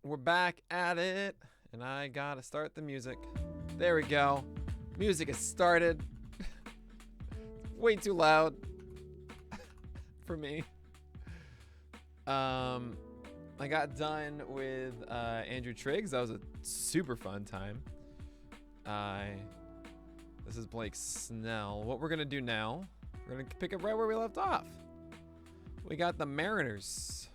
We're back at it, and I gotta start the music. There we go. Music has started. Way too loud for me. I got done with Andrew Triggs. That was a super fun time. This is Blake Snell. What we're gonna do now, we're gonna pick up right where we left off. We got the Mariners.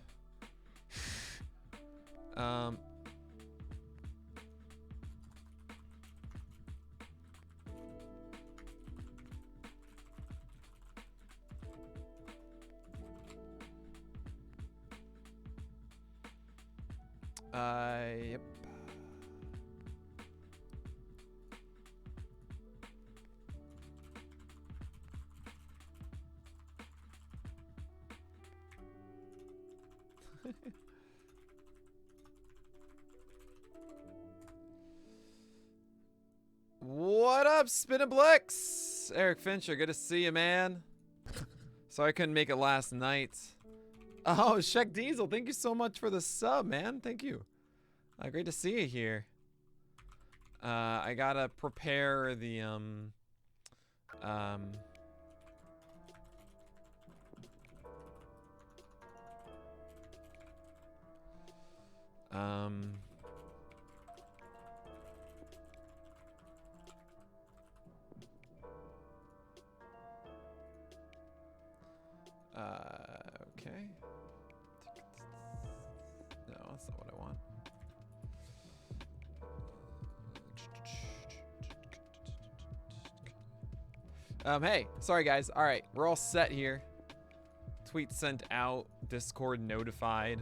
Yep. What up, Spinablix? Eric Fincher, good to see you, man. Sorry I couldn't make it last night. Oh, Sheck Diesel, thank you so much for the sub, man. Thank you. Great to see you here. I gotta prepare the okay. No, that's not what I want. Hey, sorry guys. All right, we're all set here. Tweet sent out, Discord notified.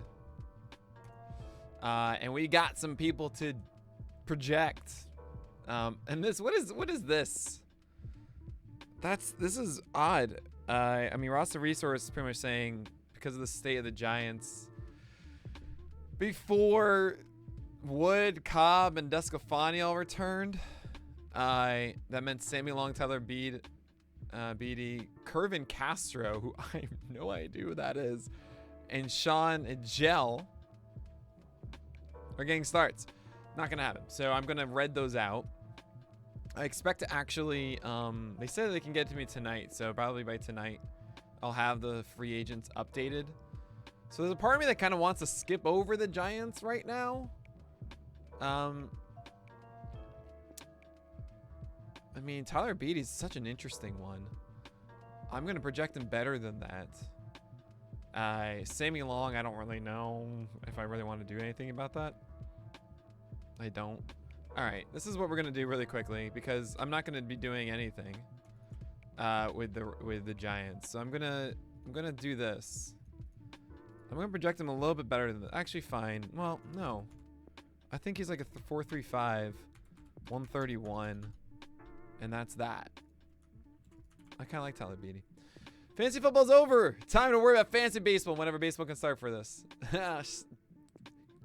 And we got some people to project. And this, what is this? This is odd. I mean, roster resource is pretty much saying because of the state of the Giants, before Wood, Cobb, and Descafani all returned, that meant Sammy Long, Tyler Beatty, Kervin Castro, who I have no idea who that is, and Sean Gel are getting starts. Not gonna happen. So I'm gonna read those out. I expect to actually, they said they can get to me tonight, so probably by tonight I'll have the free agents updated. So there's a part of me that kind of wants to skip over the Giants right now. I mean, Tyler Beatty is such an interesting one. I'm going to project him better than that. Sammy Long, I don't really know if I really want to do anything about that. I don't. All right, this is what we're gonna do really quickly because I'm not gonna be doing anything with the Giants. So I'm gonna do this. I'm gonna project him a little bit better than that. Actually, fine. Well, no, I think he's like a 4.35, 131, and that's that. I kind of like Tyler Beatty. Fantasy football's over. Time to worry about fantasy baseball whenever baseball can start for this.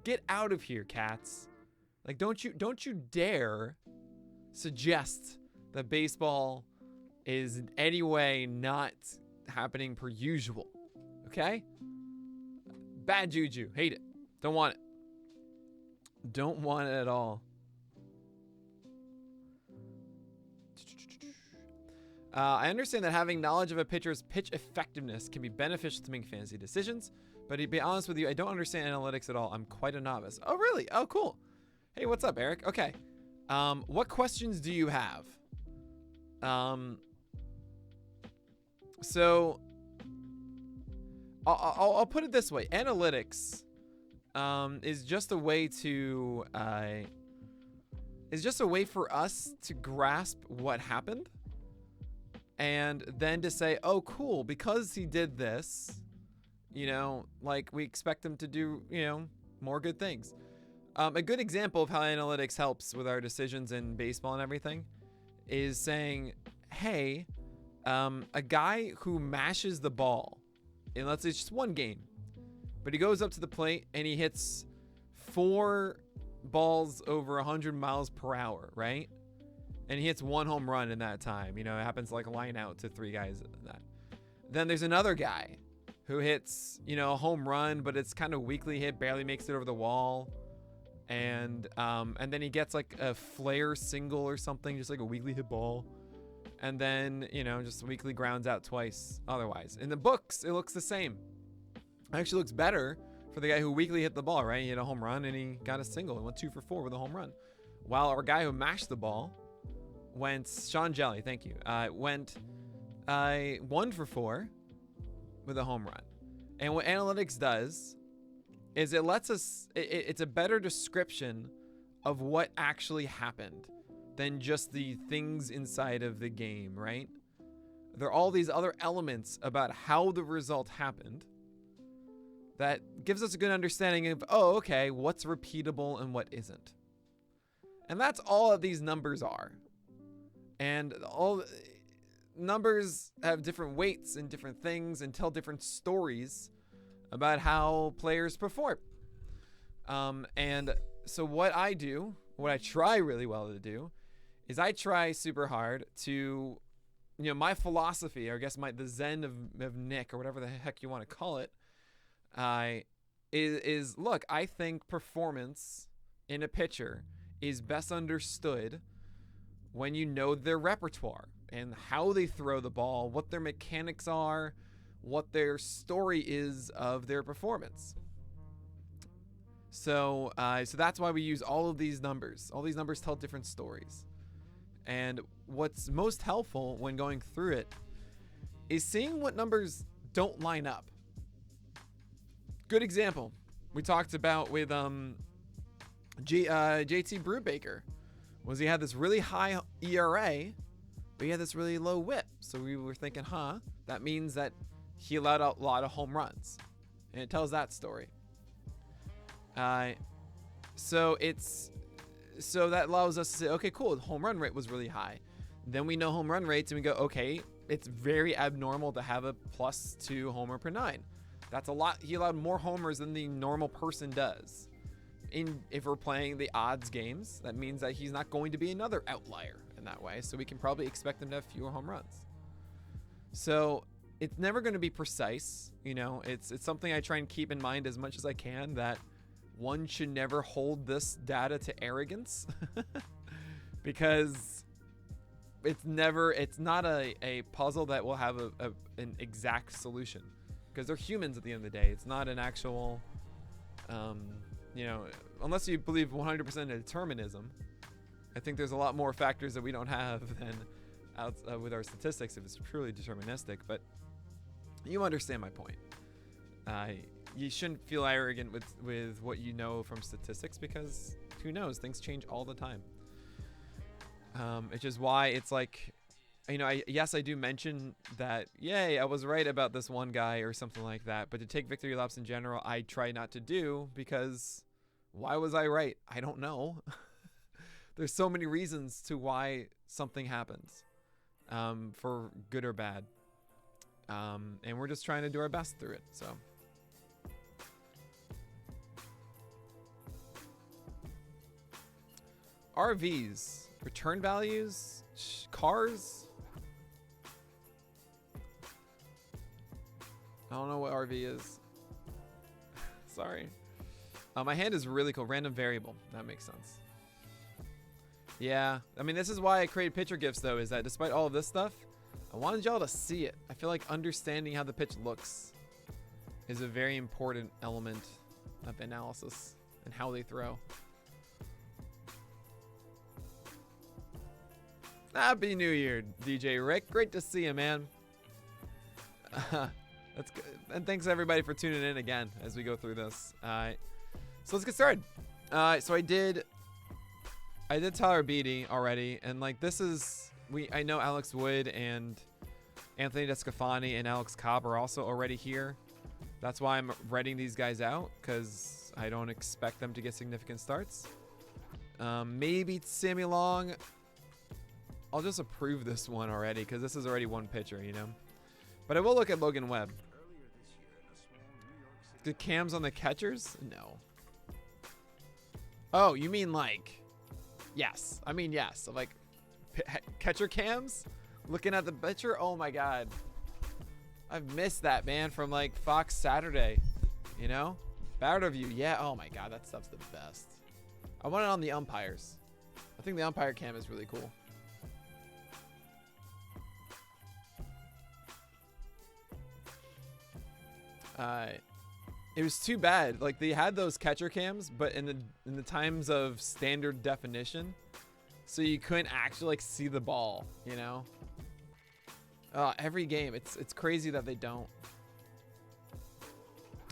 Get out of here, cats. Like, don't you dare suggest that baseball is in any way not happening per usual. Okay? Bad juju. Hate it. Don't want it. Don't want it at all. I understand that having knowledge of a pitcher's pitch effectiveness can be beneficial to make fantasy decisions, but to be honest with you, I don't understand analytics at all. I'm quite a novice. Oh, really? Oh, cool. Hey, what's up, Eric? Okay. What questions do you have? So I'll put it this way. Analytics is just a way to for us to grasp what happened and then to say, oh, cool, because he did this, you know, like we expect him to do, you know, more good things. A good example of how analytics helps with our decisions in baseball and everything is saying, hey, a guy who mashes the ball, and let's say it's just one game, but he goes up to the plate and he hits 4 balls over 100 miles per hour, right? And he hits 1 home run in that time. You know, it happens like a line out to 3 guys in that. Then there's another guy who hits, you know, a home run, but it's kind of weakly hit, barely makes it over the wall. and then he gets like a flare single or something, just like a weakly hit ball, and then just weakly grounds out twice. Otherwise, in the books, it looks the same. It actually looks better for the guy who weakly hit the ball, right? He hit a home run and he got a single and went 2 for 4 with a home run, while our guy who mashed the ball went Sean Jelly, thank you, went 1 for 4 with a home run. And what analytics does is it lets us, it's a better description of what actually happened than just the things inside of the game, right? There are all these other elements about how the result happened that gives us a good understanding of, oh, okay, what's repeatable and what isn't. And that's all that these numbers are. And all numbers have different weights and different things and tell different stories about how players perform. And so what I do, what I try really well to do, is I try super hard to, my philosophy, or I guess the Zen of Nick, or whatever the heck you want to call it, is look, I think performance in a pitcher is best understood when you know their repertoire and how they throw the ball, what their mechanics are, what their story is of their performance. So that's why we use all of these numbers. All these numbers tell different stories. And what's most helpful when going through it is seeing what numbers don't line up. Good example we talked about with JT Brubaker was he had this really high ERA, but he had this really low WHIP. So we were thinking, that means that he allowed a lot of home runs, and it tells that story. So that allows us to say, okay, cool, the home run rate was really high. Then we know home run rates, and we go, okay, it's very abnormal to have a +2 homer per 9. That's a lot. He allowed more homers than the normal person does. If we're playing the odds games, that means that he's not going to be another outlier in that way. So we can probably expect him to have fewer home runs. So it's never going to be precise. It's something I try and keep in mind as much as I can, that one should never hold this data to arrogance because it's not a puzzle that will have an exact solution, because they're humans at the end of the day. It's not an actual, unless you believe 100% in determinism. I think there's a lot more factors that we don't have than with our statistics if it's purely deterministic, but you understand my point. You shouldn't feel arrogant with what you know from statistics, because who knows, things change all the time. It's just why it's like, yes, I do mention that, yay, I was right about this one guy or something like that, but to take victory laps in general, I try not to do, because why was I right? I don't know. There's so many reasons to why something happens, for good or bad. And we're just trying to do our best through it. So RVs, return values, cars. I don't know what RV is. Sorry. My hand is really cool. Random variable. That makes sense. Yeah. I mean, this is why I created picture GIFs, though, is that despite all of this stuff, I wanted y'all to see it. I feel like understanding how the pitch looks is a very important element of analysis and how they throw. Happy New Year, DJ Rick. Great to see you, man. That's good. And thanks everybody for tuning in again as we go through this. So let's get started. So I did Tyler Beatty already, and like this is I know Alex Wood and Anthony DeScafani and Alex Cobb are also already here. That's why I'm writing these guys out, because I don't expect them to get significant starts. Maybe Sammy Long. I'll just approve this one already, because this is already one pitcher, But I will look at Logan Webb. The cams on the catchers? No. Oh, you mean like... Yes. I mean, yes. Like, catcher cams? Looking at the pitcher? Oh, my God. I've missed that, man, from, like, Fox Saturday. Batter view. Yeah. Oh, my God. That stuff's the best. I want it on the umpires. I think the umpire cam is really cool. It was too bad. Like, they had those catcher cams, but in the times of standard definition, so you couldn't actually like see the ball, you know? Every game, it's crazy that they don't.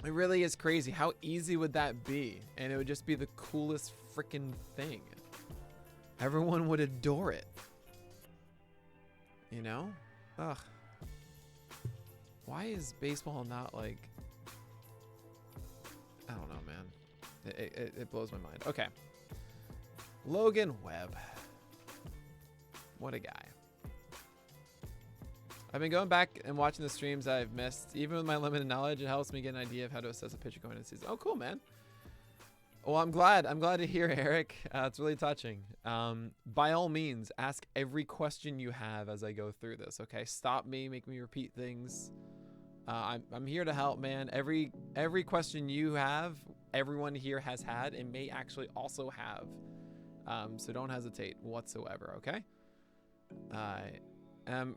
It really is crazy. How easy would that be? And it would just be the coolest freaking thing. Everyone would adore it. You know? Ugh. Why is baseball not like... I don't know, man. It blows my mind. Okay. Logan Webb. What a guy. I've been going back and watching the streams I've missed. Even with my limited knowledge, it helps me get an idea of how to assess a pitcher going into the season. Oh, cool, man. Well, I'm glad. I'm glad to hear, Eric. It's really touching. By all means, ask every question you have as I go through this, okay? Stop me. Make me repeat things. I'm here to help, man. Every question you have, everyone here has had and may actually also have. So don't hesitate whatsoever, okay?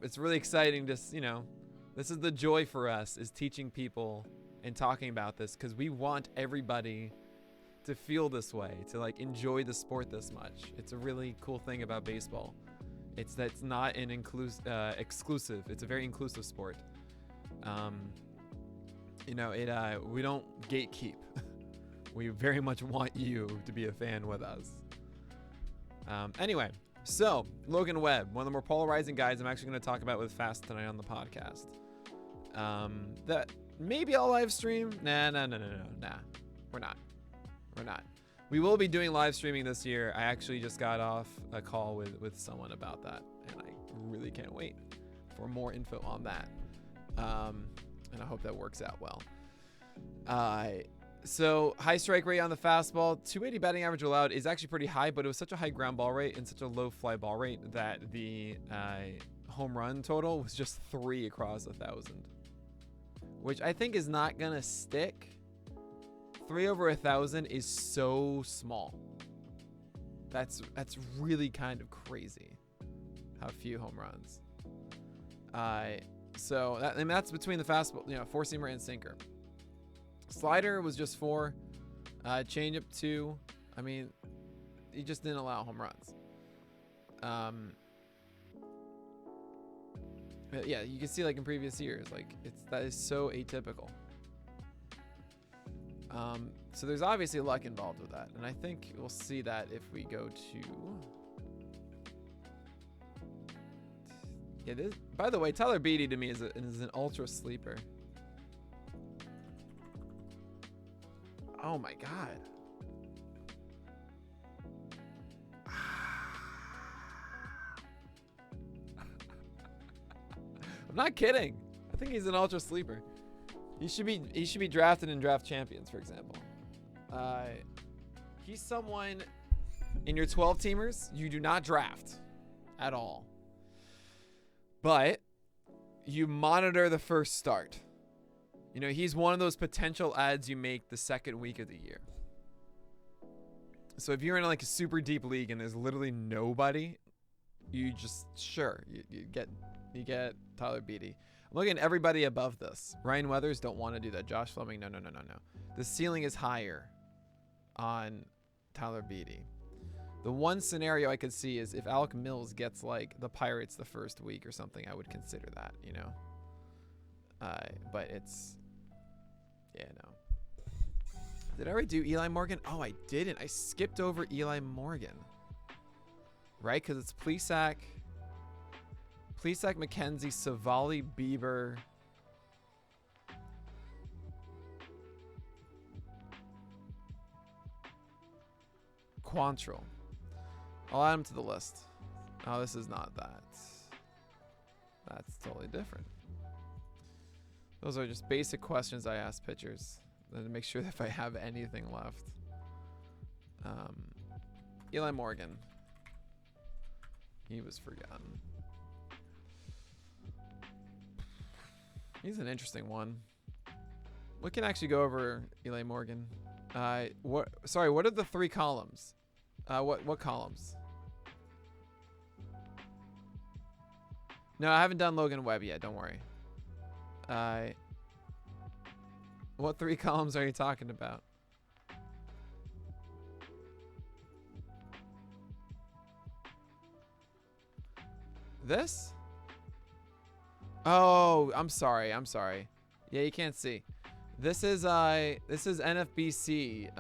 It's really exciting to, you know, this is the joy for us, is teaching people and talking about this, because we want everybody to feel this way, to like enjoy the sport this much. It's a really cool thing about baseball. It's that it's not an exclusive. It's a very inclusive sport. You know, we don't gatekeep. We very much want you to be a fan with us. Anyway, so Logan Webb, one of the more polarizing guys I'm actually going to talk about with Fast tonight on the podcast. That maybe I'll live stream. Nah. We're not. We will be doing live streaming this year. I actually just got off a call with someone about that, and I really can't wait for more info on that. And I hope that works out well. So high strike rate on the fastball, 280 batting average allowed is actually pretty high, but it was such a high ground ball rate and such a low fly ball rate that the home run total was just 3 across 1,000, which I think is not gonna stick. 3 over 1,000 is so small. That's really kind of crazy how few home runs. So that's between the fastball, you know, 4-seamer and sinker. Slider was just 4. Changeup 2. I mean, he just didn't allow home runs. But yeah, you can see like in previous years, like that is so atypical. So there's obviously luck involved with that, and I think we'll see that if we go to. Yeah, this, by the way, Tyler Beatty to me is an ultra sleeper. Oh my god. I'm not kidding. I think he's an ultra sleeper. He should be drafted in Draft Champions, for example. He's someone in your 12 teamers you do not draft at all. But you monitor the first start. You know, he's one of those potential ads you make the second week of the year. So if you're in like a super deep league and there's literally nobody, you just, sure, you get Tyler Beatty. I'm looking at everybody above this. Ryan Weathers, don't want to do that. Josh Fleming, no. The ceiling is higher on Tyler Beatty. The one scenario I could see is if Alec Mills gets like the Pirates the first week or something, I would consider that, you know. But it's, yeah, no. Did I already do Eli Morgan? Oh, I didn't. I skipped over Eli Morgan. Right? Because it's Plesac, McKenzie, Savali, Bieber. Quantrill. I'll add him to the list. Oh, this is not that. That's totally different. Those are just basic questions I ask pitchers. Then to make sure that if I have anything left. Eli Morgan. He was forgotten. He's an interesting one. We can actually go over Eli Morgan. What are the 3 columns? What columns? No, I haven't done Logan Webb yet. Don't worry. What 3 columns are you talking about? This? Oh, I'm sorry. Yeah, you can't see. This is NFBC.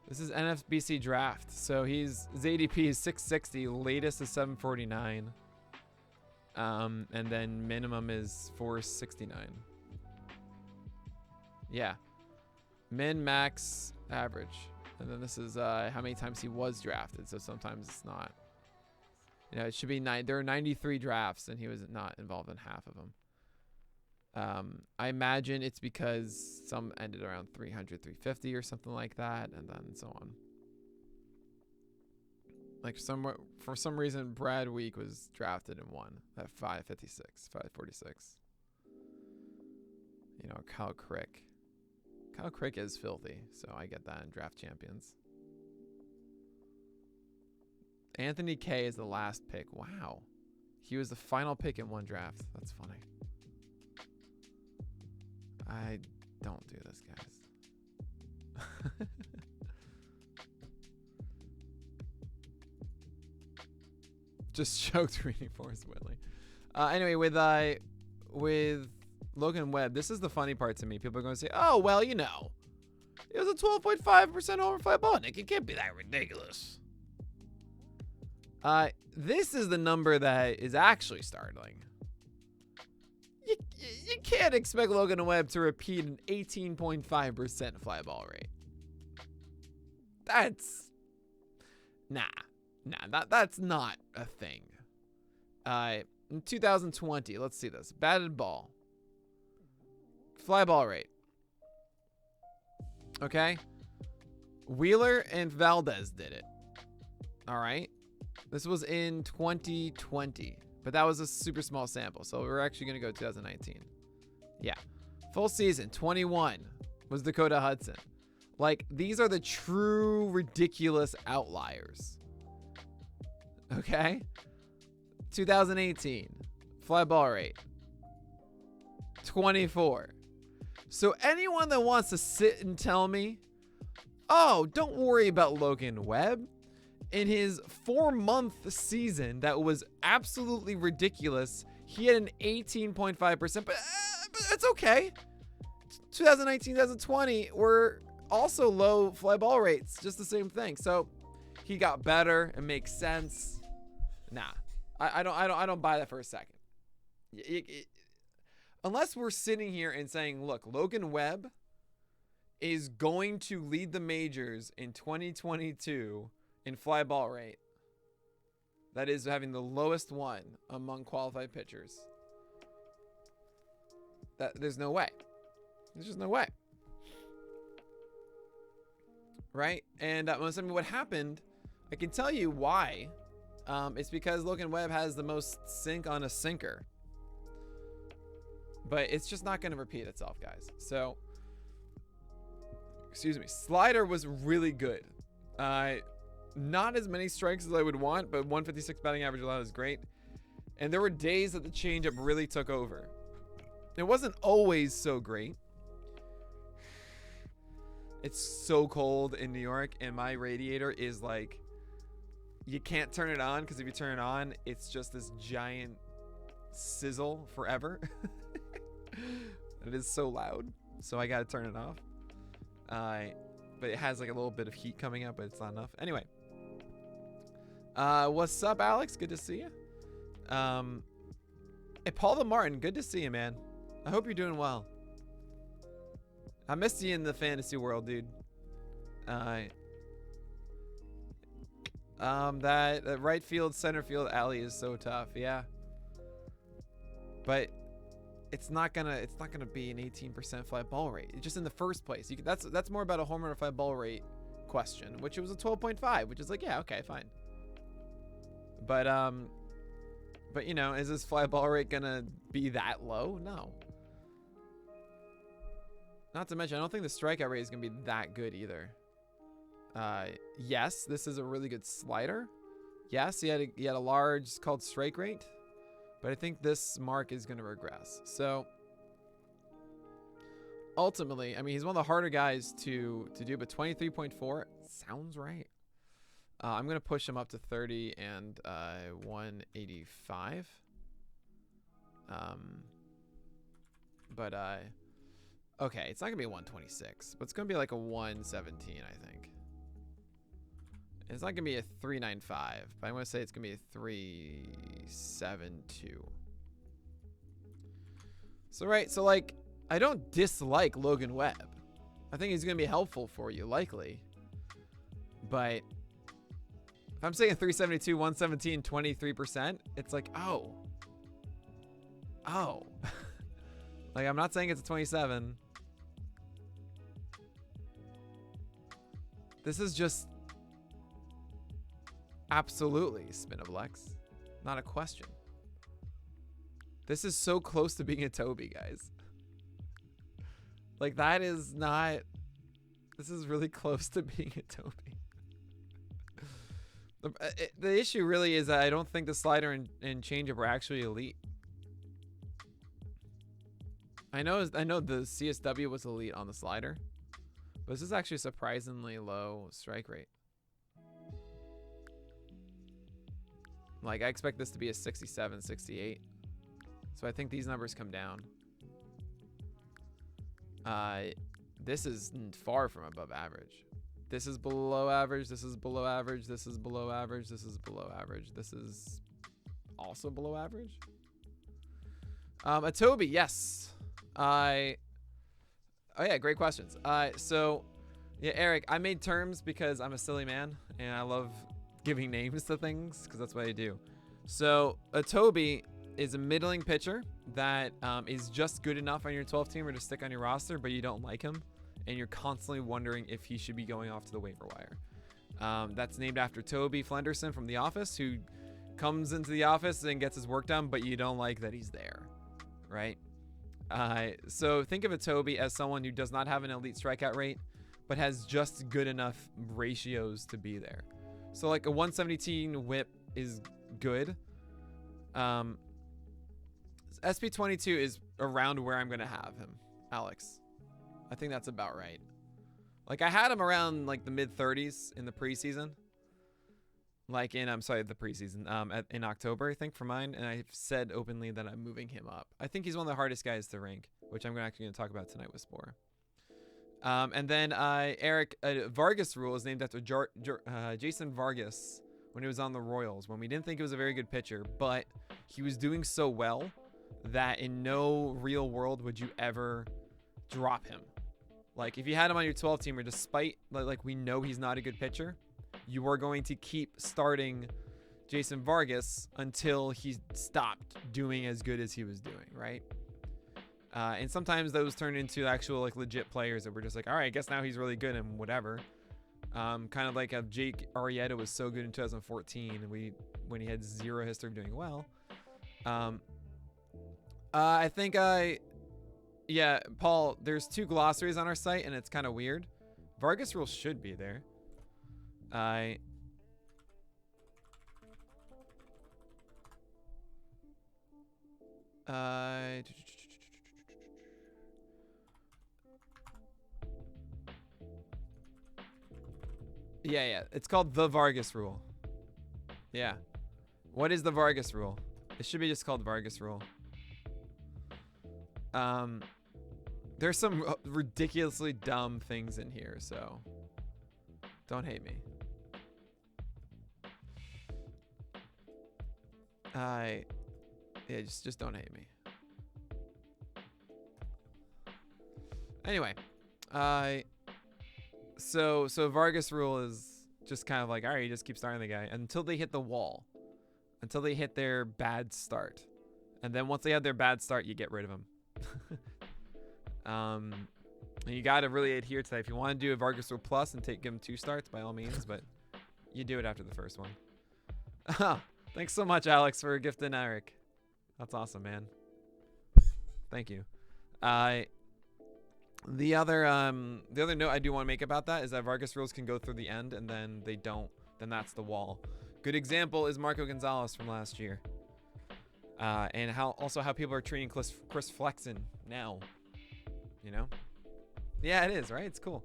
This is NFBC draft. So his ADP is 660, latest is 749. And then minimum is 469. Yeah. Min, max, average. And then this is how many times he was drafted. So sometimes it's not. You know, it should be 9. There are 93 drafts, and he was not involved in half of them. I imagine it's because some ended around 300, 350 or something like that, and then so on. Like for some reason, Brad Week was drafted in 1 at 556, 546. You know, Kyle Crick. Kyle Crick is filthy, so I get that in draft champions. Anthony K is the last pick. Wow. He was the final pick in 1 draft. That's funny. I don't do this, guys. Just choked reading Forrest Whitley. Anyway, with Logan Webb, this is the funny part to me. People are going to say, oh, well, you know, it was a 12.5% overfly ball. Nick, it can't be that ridiculous. This is the number that is actually startling. You can't expect Logan Webb to repeat an 18.5% fly ball rate. That's that's not a thing. In 2020, let's see this. Batted ball. Fly ball rate. Okay? Wheeler and Valdez did it. All right? This was in 2020, but that was a super small sample, so we're actually going to go 2019. Yeah. Full season, 21 was Dakota Hudson. Like, these are the true ridiculous outliers. Okay? 2018, fly ball rate, 24. So anyone that wants to sit and tell me, oh, don't worry about Logan Webb. In his 4-month season that was absolutely ridiculous, he had an 18.5%, but it's okay. 2019, 2020 were also low fly ball rates, just the same thing. So he got better. It makes sense. Nah, I don't buy that for a second. Unless we're sitting here and saying, look, Logan Webb is going to lead the majors in 2022 in fly ball rate. That is having the lowest one among qualified pitchers. There's no way. There's just no way. Right? And what happened, I can tell you why. It's because Logan Webb has the most sink on a sinker. But it's just not going to repeat itself, guys. So, excuse me. Slider was really good. Not as many strikes as I would want, but 156 batting average allowed is great. And there were days that the changeup really took over. It wasn't always so great. It's so cold in New York, and my radiator is like, you can't turn it on, because if you turn it on, it's just this giant sizzle forever. It is so loud, so I gotta turn it off. But it has like a little bit of heat coming up, but it's not enough. Anyway. What's up, Alex? Good to see you. Hey, Paul the Martin, good to see you, man. I hope you're doing well. I missed you in the fantasy world, dude. That right field, center field alley is so tough, yeah. But it's not gonna be an 18% fly ball rate. It's just in the first place. That's more about a home run or fly ball rate question, which it was a 12.5, which is like, yeah, okay, fine. But you know, is this fly ball rate gonna be that low? No. Not to mention, I don't think the strikeout rate is gonna be that good either. Yes, this is a really good slider. Yes, he had a large called strike rate, but I think this mark is going to regress. So ultimately, I mean, he's one of the harder guys to do, but 23.4 sounds right. I'm going to push him up to 30 and 185. Okay, it's not going to be a 126, but it's going to be like a 117, I think. It's not going to be a 395, but I'm going to say it's going to be a 372. So, right, so like, I don't dislike Logan Webb. I think he's going to be helpful for you, likely. But if I'm saying 372, 117, 23%, it's like, oh. Like, I'm not saying it's a 27. This is just absolutely Spinablex. Not a question. This is so close to being a Toby, guys. Like, that is not... This is really close to being a Toby. The issue really is that I don't think the slider and changeup are actually elite. I know the CSW was elite on the slider, but this is actually surprisingly low strike rate. Like, I expect this to be a 67, 68. So I think these numbers come down. This is far from above average. This is below average. This is below average. This is below average. This is below average. This is also below average. A Toby, yes. Oh yeah, great questions. So yeah, Eric, I made terms because I'm a silly man and I love giving names to things because that's what I do. So a Toby is a middling pitcher that is just good enough on your 12 teamer to stick on your roster, but you don't like him and you're constantly wondering if he should be going off to the waiver wire. That's named after Toby Flenderson from The Office, who comes into the office and gets his work done, but you don't like that he's there, right? So think of a Toby as someone who does not have an elite strikeout rate, but has just good enough ratios to be there. So like a 117 whip is good. SP22 is around where I'm going to have him, Alex. I think that's about right. Like, I had him around like the mid 30s in the preseason. Like in, I'm sorry, the preseason, in October, I think, for mine. And I've said openly that I'm moving him up. I think he's one of the hardest guys to rank, which I'm actually going to talk about tonight with Spore. And then Eric, Vargas rule is named after Jason Vargas when he was on the Royals, when we didn't think he was a very good pitcher, but he was doing so well that in no real world would you ever drop him. Like, if you had him on your 12 teamer, despite like we know he's not a good pitcher, you are going to keep starting Jason Vargas until he stopped doing as good as he was doing, right? And sometimes those turn into actual like legit players that were just like, all right, I guess now he's really good and whatever. Kind of like Jake Arrieta was so good in 2014 and when he had zero history of doing well. I think yeah, Paul, there's 2 glossaries on our site and it's kind of weird. Vargas rule should be there. Yeah, it's called the Vargas rule. Yeah. What is the Vargas rule? It should be just called Vargas rule. There's some ridiculously dumb things in here, so don't hate me. Yeah, just don't hate me. Anyway, so Vargas rule is just kind of like, all right, you just keep starting the guy until they hit the wall, until they hit their bad start, and then once they have their bad start, you get rid of them. And you got to really adhere to that. If you want to do a Vargas rule plus and give him 2 starts, by all means, but you do it after the first one. Thanks so much, Alex, for gifting Eric. That's awesome, man. Thank you. The other note I do want to make about that is that Vargas rules can go through the end, and then they don't. Then that's the wall. Good example is Marco Gonzalez from last year. And how people are treating Chris Flexen now. You know? Yeah, it is, right? It's cool.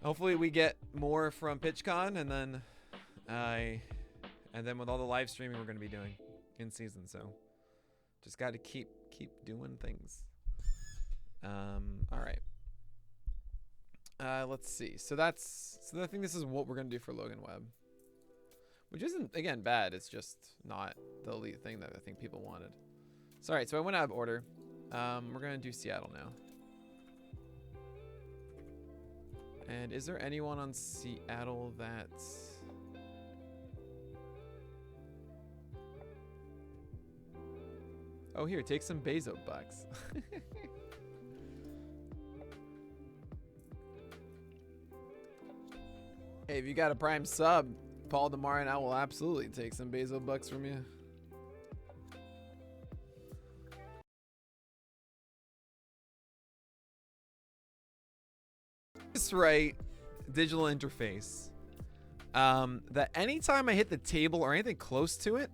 Hopefully we get more from PitchCon, and then with all the live streaming we're going to be doing in season. So just got to keep doing things. All right. Let's see. So I think this is what we're going to do for Logan Webb, which isn't, again, bad. It's just not the elite thing that I think people wanted. So, all right. So I went out of order. We're going to do Seattle now. And is there anyone on Seattle that... Oh, here, take some Bezo bucks. Hey, if you got a Prime sub, Paul DeMar and I will absolutely take some Bezo bucks from you. This right digital interface. That anytime I hit the table or anything close to it,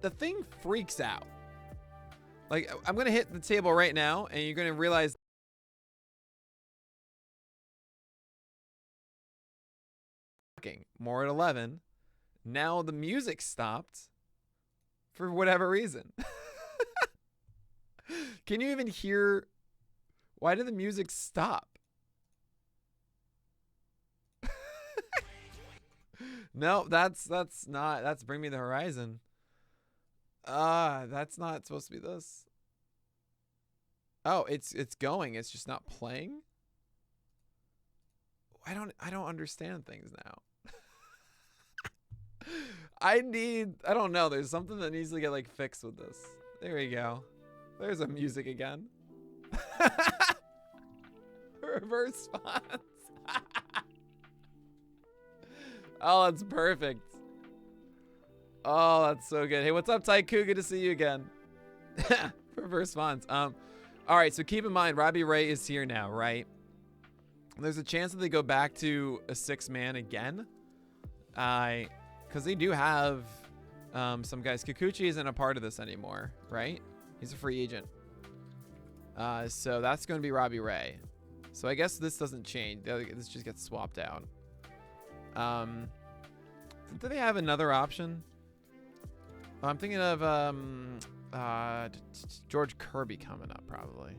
the thing freaks out. Like, I'm gonna hit the table right now, and you're gonna realize more at 11. Now the music stopped for whatever reason. Can you even hear? Why did the music stop? No, that's Bring Me the Horizon. That's not supposed to be this. Oh, it's going. It's just not playing. I don't understand things now. I don't know. There's something that needs to get like fixed with this. There we go. There's a music again. Reverse fonts. Oh, that's perfect. Oh, that's so good. Hey, what's up, Taiku? Good to see you again. Reverse fonts. All right, so keep in mind, Robbie Ray is here now, right? There's a chance that they go back to a 6-man again. Because they do have some guys. Kikuchi isn't a part of this anymore, right? He's a free agent. So that's going to be Robbie Ray. So I guess this doesn't change. This just gets swapped out. Do they have another option? Oh, I'm thinking of George Kirby coming up, probably.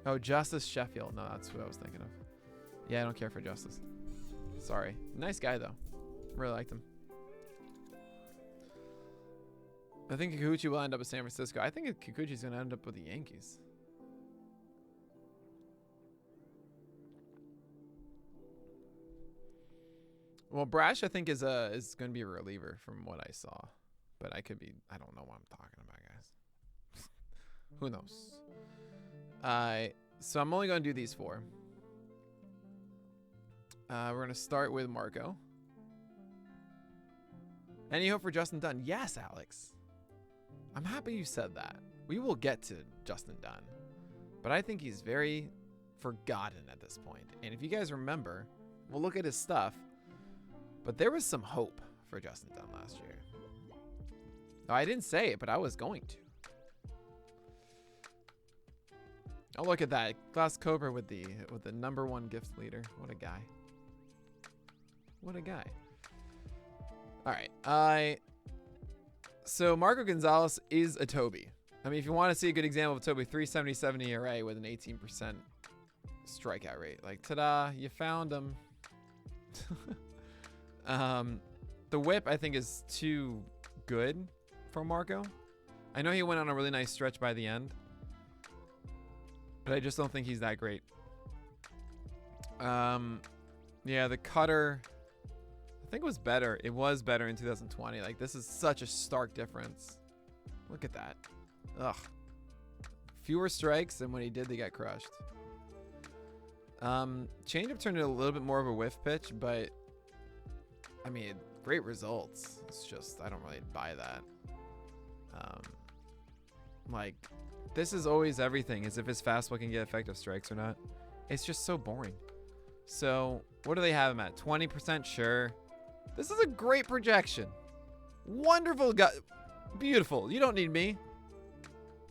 Oh, Justice Sheffield. No, that's who I was thinking of. Yeah, I don't care for Justice. Sorry. Nice guy, though. Really liked him. I think Kikuchi will end up with San Francisco. I think Kikuchi's going to end up with the Yankees. Well, Brash, I think, is going to be a reliever from what I saw. But I don't know what I'm talking about, guys. Who knows? So I'm only going to do these 4. We're going to start with Marco. Any hope for Justin Dunn? Yes, Alex. I'm happy you said that. We will get to Justin Dunn. But I think he's very forgotten at this point. And if you guys remember, we'll look at his stuff. But there was some hope for Justin Dunn last year. No, I didn't say it, but I was going to. Oh, look at that. Glass Cobra with the #1 gift leader. What a guy. What a guy. All right. So Marco Gonzalez is a Toby. I mean, if you want to see a good example of a Toby, 3.77 ERA with an 18% strikeout rate. Like, ta-da, you found him. The whip, I think, is too good for Marco. I know he went on a really nice stretch by the end, but I just don't think he's that great. Yeah, the cutter, I think it was better. It was better in 2020. Like, this is such a stark difference. Look at that. Ugh. Fewer strikes, and when he did, they got crushed. Changeup turned into a little bit more of a whiff pitch, but I mean, great results. It's just, I don't really buy that. Like, this is always everything, as if his fastball can get effective strikes or not. It's just so boring. So, what do they have him at? 20%? Sure. This is a great projection. Wonderful guy. Beautiful. You don't need me.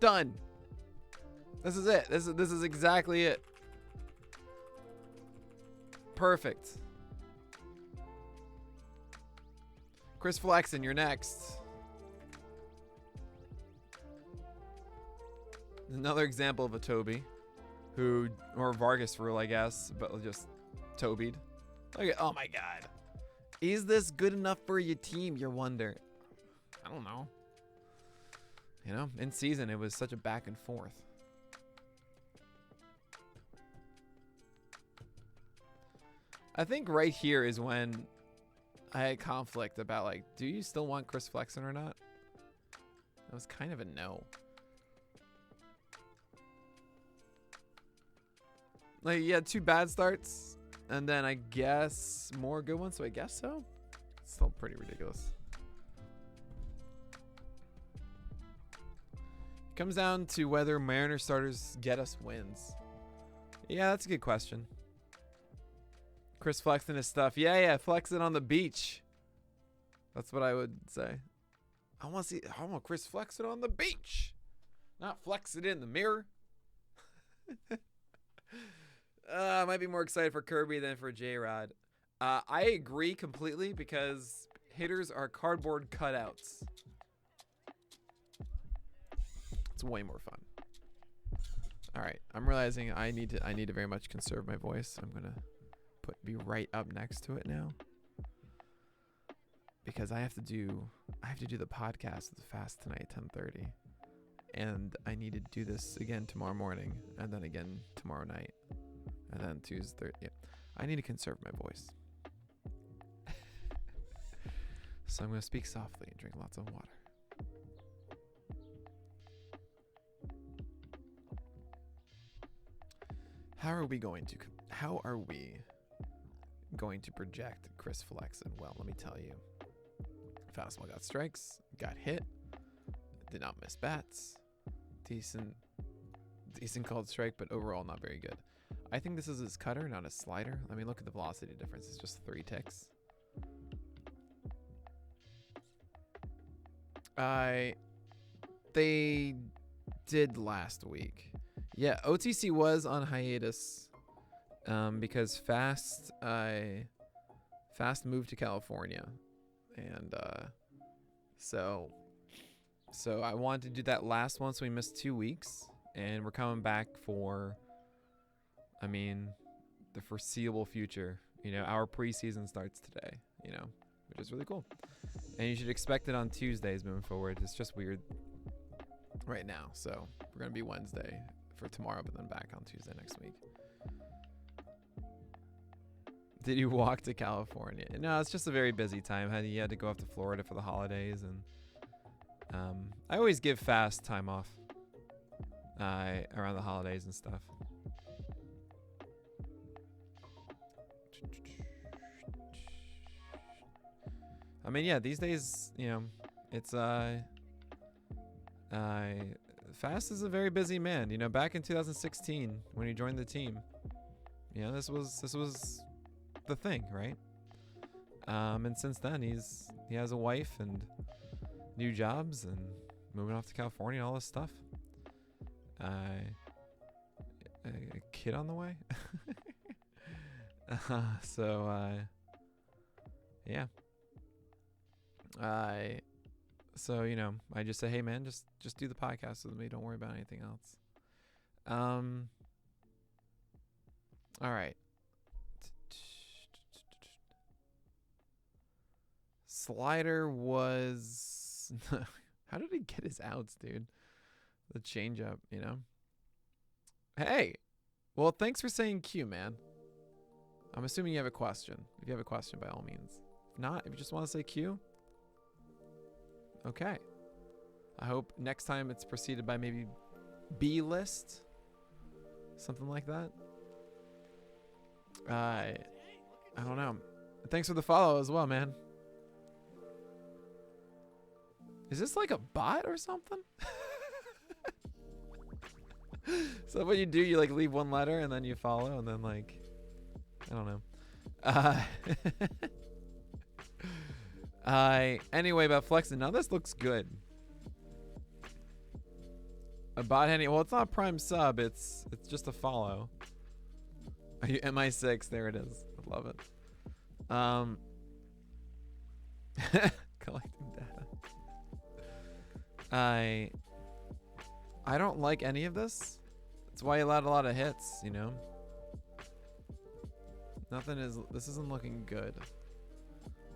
Done. This is it. This is exactly it. Perfect. Chris Flexen, you're next. Another example of a Toby, or Vargas rule, I guess, but just Tobied. Look at, oh my God. Is this good enough for your team, you wonder? I don't know. You know, in season, it was such a back and forth. I think right here is when I had conflict about, like, do you still want Chris Flexen or not? That was kind of a no. Like, he had 2 bad starts, and then I guess more good ones, so I guess so. It's still pretty ridiculous. Comes down to whether Mariner starters get us wins. Yeah, that's a good question. Chris flexing his stuff. Yeah, flexing on the beach. That's what I would say. I want Chris flexing on the beach, not flex it in the mirror. I might be more excited for Kirby than for J-Rod. I agree completely because hitters are cardboard cutouts. It's way more fun. All right, I'm realizing I need to very much conserve my voice. I'm gonna be right up next to it now because I have to do the podcast with Fast tonight at 10:30, and I need to do this again tomorrow morning, and then again tomorrow night. And then Tuesday, yeah. I need to conserve my voice. So I'm going to speak softly and drink lots of water. How are we going to project Chris Flexen? Well, let me tell you. Fastball got strikes, got hit, did not miss bats. Decent called strike, but overall not very good. I think this is his cutter, not his slider. I mean, look at the velocity difference. It's just 3 ticks. They did last week. Yeah, OTC was on hiatus because Fast moved to California. And so I wanted to do that last one, so we missed 2 weeks. And we're coming back for, I mean, the foreseeable future. You know, our preseason starts today, you know, which is really cool. And you should expect it on Tuesdays moving forward. It's just weird right now. So we're going to be Wednesday for tomorrow, but then back on Tuesday next week. Did you walk to California? No, it's just a very busy time. You had to go up to Florida for the holidays. And I always give Fast time off around the holidays and stuff. I mean, yeah, these days, you know, it's Fast is a very busy man. You know, back in 2016 when he joined the team, you know, this was the thing, right? And since then he has a wife and new jobs and moving off to California and all this stuff. A kid on the way. Yeah. So, you know, I just say, hey man, just do the podcast with me. Don't worry about anything else. All right. Slider was how did he get his outs, dude? The changeup, you know. Hey, well, thanks for saying Q, man. I'm assuming you have a question. If you have a question, by all means. If not, if you just want to say Q, okay. I hope next time it's preceded by maybe B list, something like that. I don't know. Thanks for the follow as well, man. Is this like a bot or something? So what you do, you like leave one letter and then you follow and then like, I don't know. Anyway, about flexing. Now this looks good. A bot heading. Well, it's not prime sub. It's just a follow. Are you MI6? There it is. I love it. Collecting data. I don't like any of this. That's why you allowed a lot of hits, you know. This isn't looking good.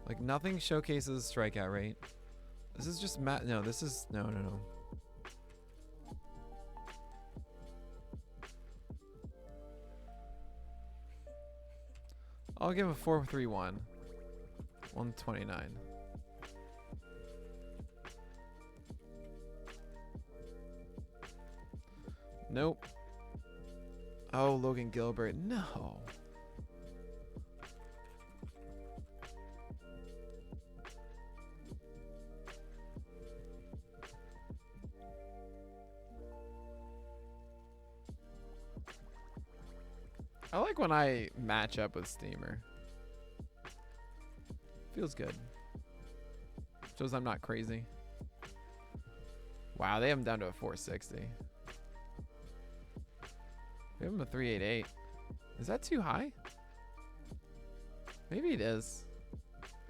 Like nothing showcases strikeout rate. This is just no, no. I'll give a 4.31. 129. Nope. Oh, Logan Gilbert. No. I like when I match up with Steamer. Feels good. Shows I'm not crazy. Wow, they have him down to a 460. We have him a 388. Is that too high? Maybe it is.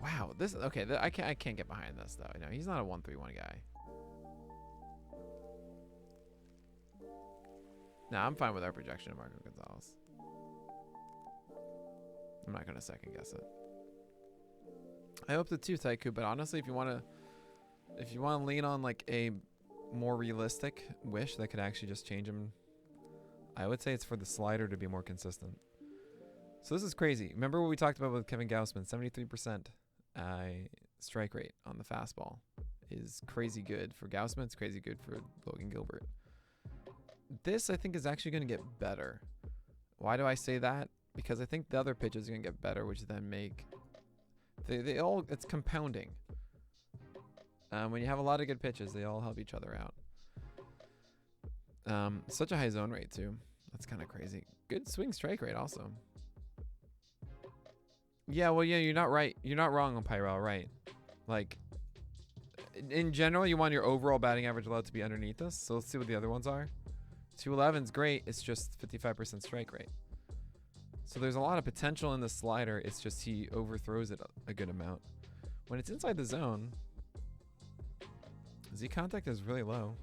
Wow, this okay. I can't get behind this though. No, he's not a 131 guy. Nah, I'm fine with our projection of Marco Gonzalez. I'm not gonna second guess it. I hope the 2 Taiku, but honestly, if you wanna lean on like a more realistic wish that could actually just change him, I would say it's for the slider to be more consistent. So this is crazy. Remember what we talked about with Kevin Gausman? 73% strike rate on the fastball is crazy good for Gausman. It's crazy good for Logan Gilbert. This I think is actually going to get better. Why do I say that? Because I think the other pitches are going to get better, which then make they all, it's compounding. When you have a lot of good pitches, they all help each other out. Such a high zone rate too. That's kind of crazy. Good swing strike rate also. Yeah, well, yeah, you're not right. You're not wrong on Pyrel, right? Like, in general, you want your overall batting average allowed to be underneath this. So let's see what the other ones are. 211's great. It's just 55% strike rate. So there's a lot of potential in the slider. It's just he overthrows it a good amount. When it's inside the zone, Z contact is really low.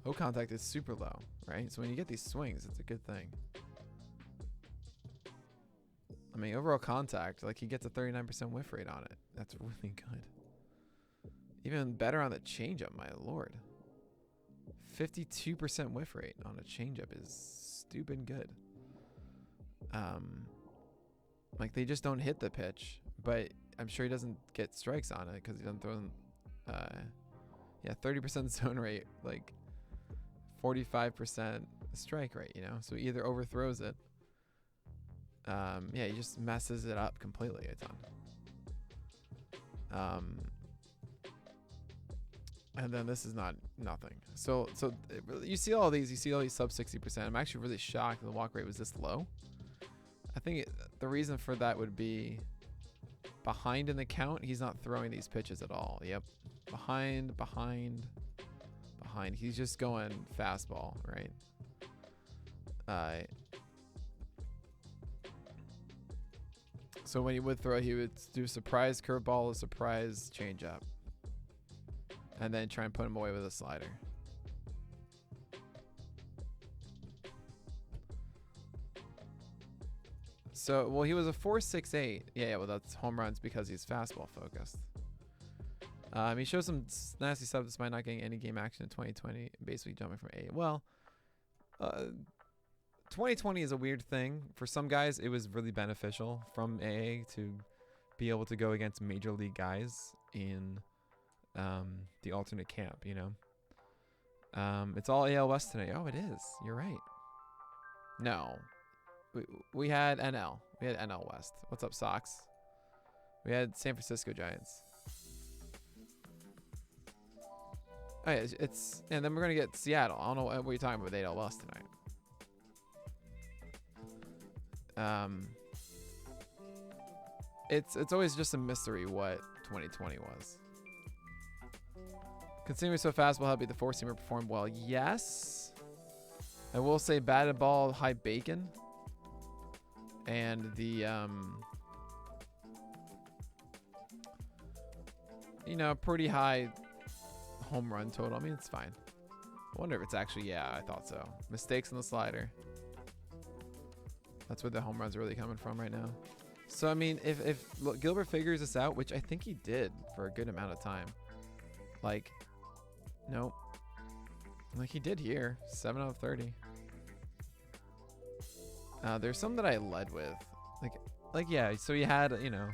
O contact is super low, right? So when you get these swings, it's a good thing. I mean, overall contact, like he gets a 39% whiff rate on it. That's really good. Even better on the changeup, my lord. 52% whiff rate on a changeup is stupid good. Like they just don't hit the pitch, but I'm sure he doesn't get strikes on it because he doesn't throw them. Yeah, 30% zone rate, like 45% strike rate, you know? So he either overthrows it. Yeah, he just messes it up completely a ton. And then this is nothing. So you see all these sub 60%. I'm actually really shocked the walk rate was this low. I think the reason for that would be behind in the count. He's not throwing these pitches at all. Yep. Behind. He's just going fastball, right? So when he would throw, he would do surprise curveball, a surprise changeup, and then try and put him away with a slider. So, well, he was a 4.68. Yeah, well, that's home runs because he's fastball focused. He shows some nasty stuff despite not getting any game action in 2020, basically jumping from A. Well, 2020 is a weird thing. For some guys, it was really beneficial from AA to be able to go against major league guys in the alternate camp, you know. It's all AL West today. Oh, it is. You're right. No. We had NL. We had NL West. What's up, Sox? We had San Francisco Giants. Oh, yeah, and then we're gonna get Seattle. I don't know what you're talking about. They lost tonight. It's always just a mystery what 2020 was. Considering so fast, will help be the four-seamer perform well. Yes. I will say batted ball, high bacon. And the, you know, pretty high home run total. I mean, it's fine. I wonder if it's actually, yeah, I thought so. Mistakes in the slider. That's where the home runs are really coming from right now. So, I mean, if look, Gilbert figures this out, which I think he did for a good amount of time. Like, nope. Like he did here. 7 out of 30. There's some that I led with. Like yeah, so you had, you know.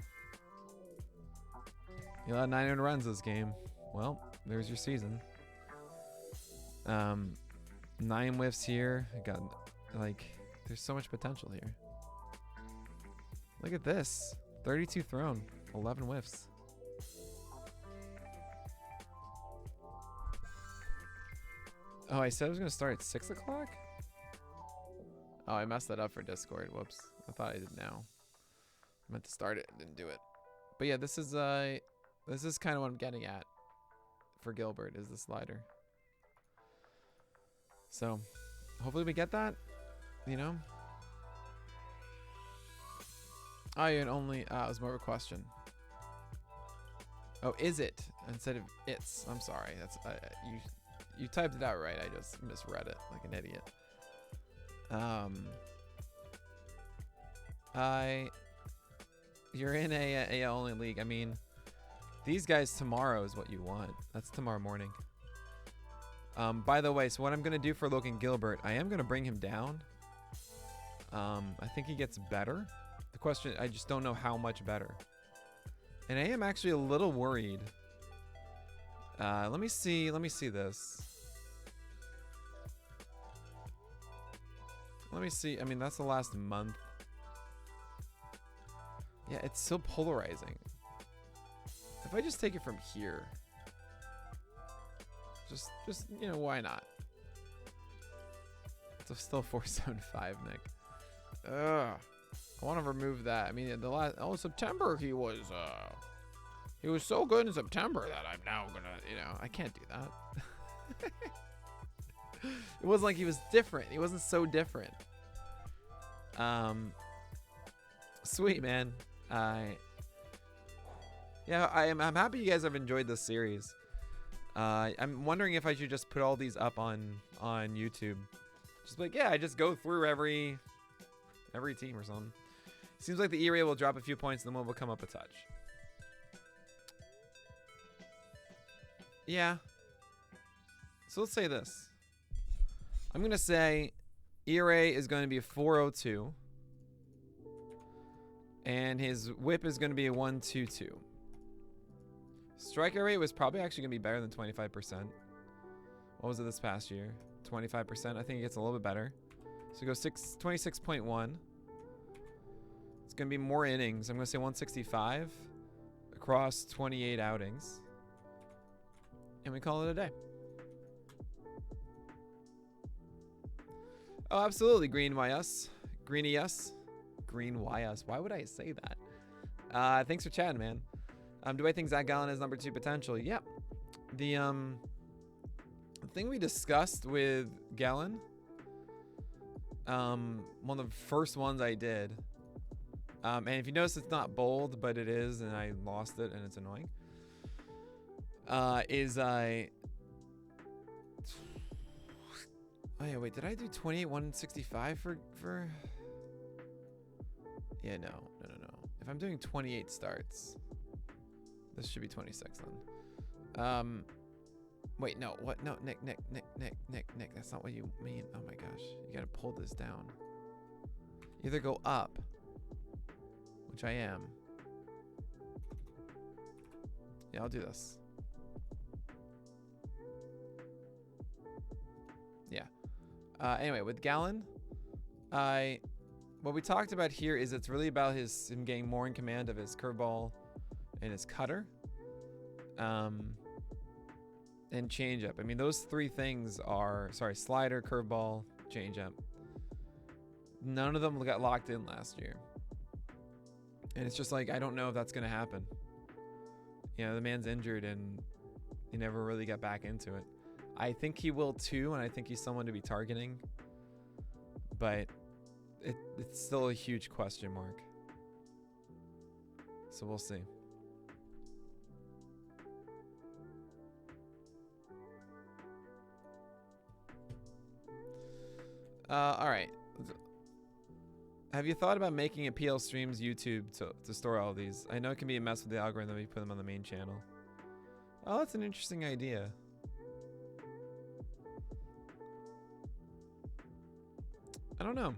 You had 9 earned runs this game. Well, there's your season. 9 whiffs here. I got, like, there's so much potential here. Look at this. 32 thrown. 11 whiffs. Oh, I said I was going to start at 6 o'clock? Oh, I messed that up for Discord. Whoops. I thought I did now. I meant to start it and didn't do it. But yeah, this is kind of what I'm getting at for Gilbert, is the slider. So, hopefully we get that, you know? Oh, and only, it was more of a question. Oh, is it instead of it's? I'm sorry. That's you typed it out right. I just misread it like an idiot. You're in a only league. I mean, these guys tomorrow is what you want. That's tomorrow morning. By the way, so what I'm gonna do for Logan Gilbert, I am gonna bring him down. I think he gets better. The question, I just don't know how much better. And I am actually a little worried. Let me see this. Let me see. I mean, that's the last month. Yeah, it's so polarizing. If I just take it from here. Just you know, why not? It's still 475, Nick. Ugh. I want to remove that. I mean, the last September he was so good in September that I'm now gonna, you know, I can't do that. It wasn't like he was different. He wasn't so different. Sweet, man. Yeah, I'm happy you guys have enjoyed this series. I'm wondering if I should just put all these up on YouTube. Just like, yeah, I just go through every team or something. Seems like the E-rate will drop a few points and then will come up a touch. Yeah. So let's say this. I'm going to say ERA is going to be a 402. And his whip is going to be a 122. Strikeout rate was probably actually going to be better than 25%. What was it this past year? 25%. I think it gets a little bit better. So go 26.1. It's going to be more innings. I'm going to say 165 across 28 outings. And we call it a day. Oh, absolutely. Green YS. Greeny yes. Green YS. Why would I say that? Thanks for chatting, man. Do I think Zach Gallen has number 2 potential? Yeah. The thing we discussed with Gallen, one of the first ones I did, and if you notice it's not bold, but it is, and I lost it, and it's annoying, oh yeah, wait, did I do 28 165 for yeah, no. If I'm doing 28 starts, this should be 26 then. Wait, no, what? No, Nick, that's not what you mean. Oh my gosh, you gotta pull this down. Either go up, which I am. Yeah, I'll do this. Yeah. Anyway, with Gallen, what we talked about here is it's really about him getting more in command of his curveball and his cutter. and changeup. I mean, those three things are, sorry, slider, curveball, changeup. None of them got locked in last year. And it's just like, I don't know if that's going to happen. You know, the man's injured and he never really got back into it. I think he will too, and I think he's someone to be targeting. But it's still a huge question mark. So we'll see. All right. Have you thought about making a PL Streams YouTube to store all of these? I know it can be a mess with the algorithm if you put them on the main channel. Oh, that's an interesting idea. I don't know.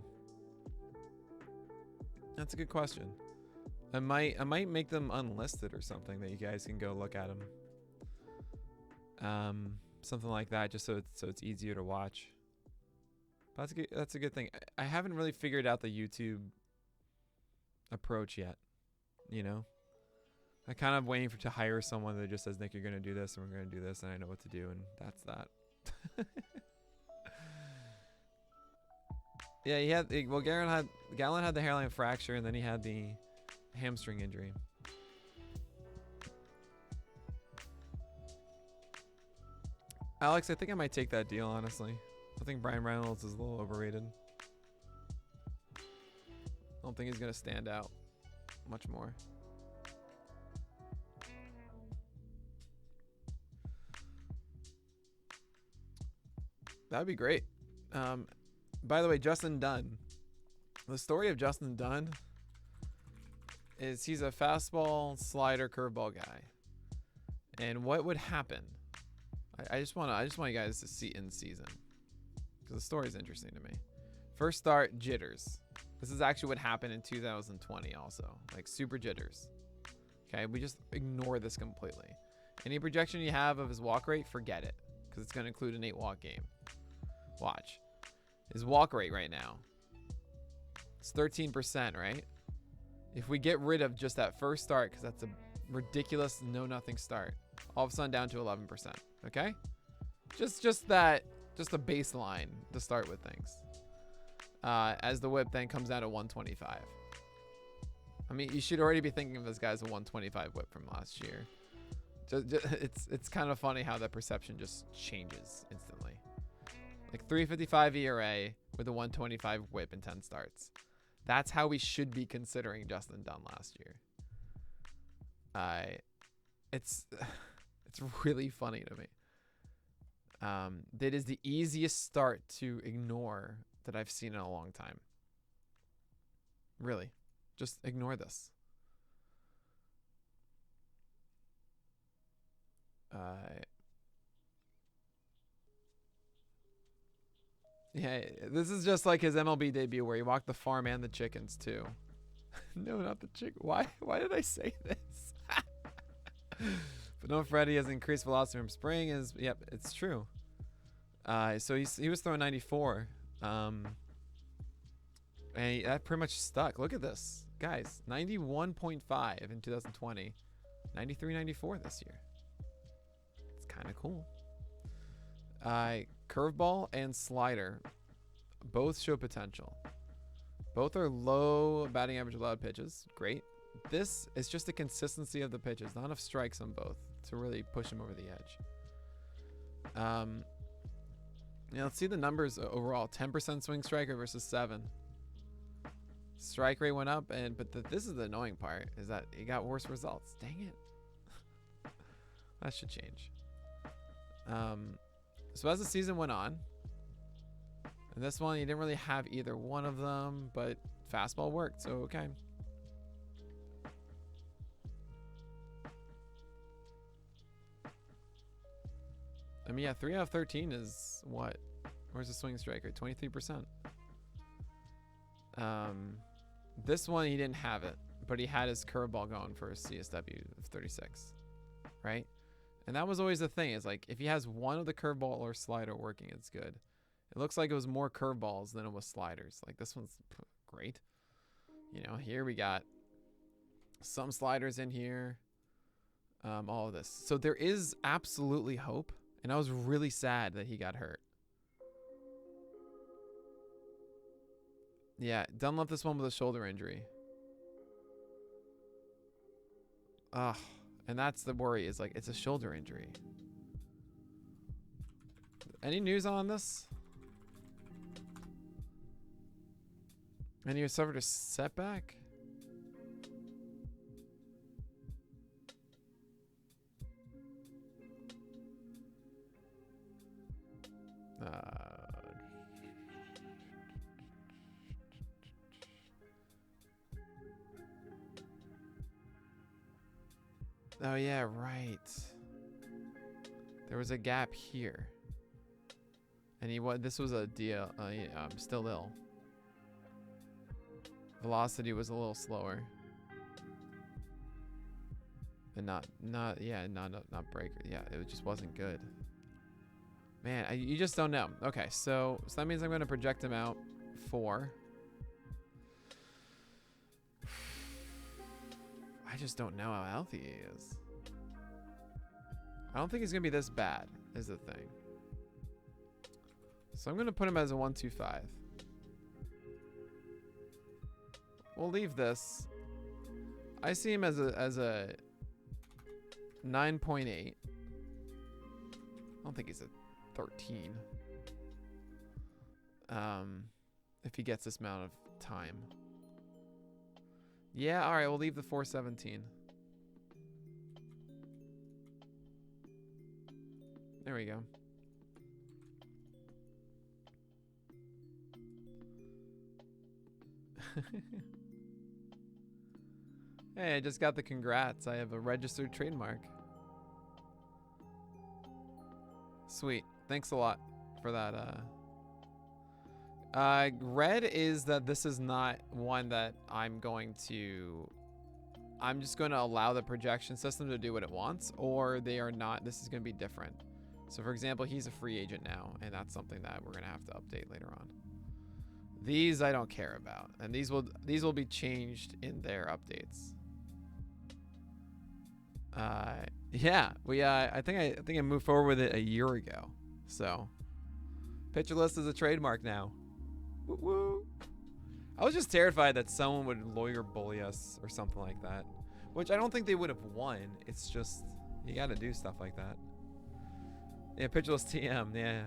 That's a good question. I might make them unlisted or something that you guys can go look at them. Something like that, just so it's easier to watch. But that's a good thing. I haven't really figured out the YouTube approach yet. You know, I kind of waiting to hire someone that just says, Nick, you're gonna do this and we're gonna do this, and I know what to do, and that's that. Yeah, Gallon had the hairline fracture, and then he had the hamstring injury. Alex, I think I might take that deal, honestly. I think Brian Reynolds is a little overrated. I don't think he's going to stand out much more. That would be great. By the way, Justin Dunn. The story of Justin Dunn is he's a fastball, slider, curveball guy. And what would happen? I just want you guys to see in season, because the story is interesting to me. First start, jitters. This is actually what happened in 2020 also. Like super jitters. Okay, we just ignore this completely. Any projection you have of his walk rate, forget it, because it's going to include an 8-walk game. Watch. His walk rate right now, it's 13%, right? If we get rid of just that first start, because that's a ridiculous no-nothing start, all of a sudden down to 11%. Okay? Just a baseline to start with things. As the whip then comes down to 125. I mean, you should already be thinking of this guy as a 125 whip from last year. It's kind of funny how that perception just changes instantly. Like 3.55 ERA with a 125 whip and 10 starts. That's how we should be considering Justin Dunn last year. It's really funny to me. That is the easiest start to ignore that I've seen in a long time. Really, just ignore this. Yeah, this is just like his MLB debut where he walked the farm and the chickens too. No, not the chick. Why did I say this? But no, Freddie has increased velocity from spring. Yep, it's true. So he was throwing 94. And that pretty much stuck. Look at this, guys. 91.5 in 2020. 93, 94 this year. It's kind of cool. Curveball and slider both show potential. Both are low batting average allowed pitches. Great. This is just the consistency of the pitches. Not enough strikes on both to really push him over the edge. Let's see the numbers overall. 10% swing striker versus 7. Strike rate went up, but this is the annoying part, is that he got worse results. Dang it. That should change. So as the season went on, and this one, you didn't really have either one of them, but fastball worked, so okay. I mean, yeah, 3 out of 13 is what? Where's the swing strike rate? 23%. This one, he didn't have it, but he had his curveball going for his CSW of 36, right? And that was always the thing, is like, if he has one of the curveball or slider working, it's good. It looks like it was more curveballs than it was sliders. Like, this one's great. You know, here we got some sliders in here. All of this. So there is absolutely hope. And I was really sad that he got hurt. Yeah, Dunn left this one with a shoulder injury. Ugh. And that's the worry, is like, it's a shoulder injury. Any news on this? And you suffered a setback? Oh yeah, right. There was a gap here. And this was a deal. Yeah, I'm still ill. Velocity was a little slower. And not breaker. Yeah, it just wasn't good. Man, you just don't know. Okay, so that means I'm going to project him out 4. I just don't know how healthy he is. I don't think he's going to be this bad, is the thing. So I'm going to put him as a 125. We'll leave this. I see him as a 9.8. I don't think he's a 13. If he gets this amount of time. Yeah, all right, we'll leave the 417. There we go. Hey, I just got the congrats. I have a registered trademark. Sweet. Thanks a lot for that. Red is that this is not one that I'm just going to allow the projection system to do what it wants, or they are not. This is going to be different. So for example, he's a free agent now, and that's something that we're going to have to update later on. These I don't care about, and these will be changed in their updates. Yeah, I think I moved forward with it a year ago. So, pitcher list is a trademark now. Woo woo. I was just terrified that someone would lawyer bully us or something like that, which I don't think they would have won. It's just you got to do stuff like that. Yeah, pitcher list TM. Yeah.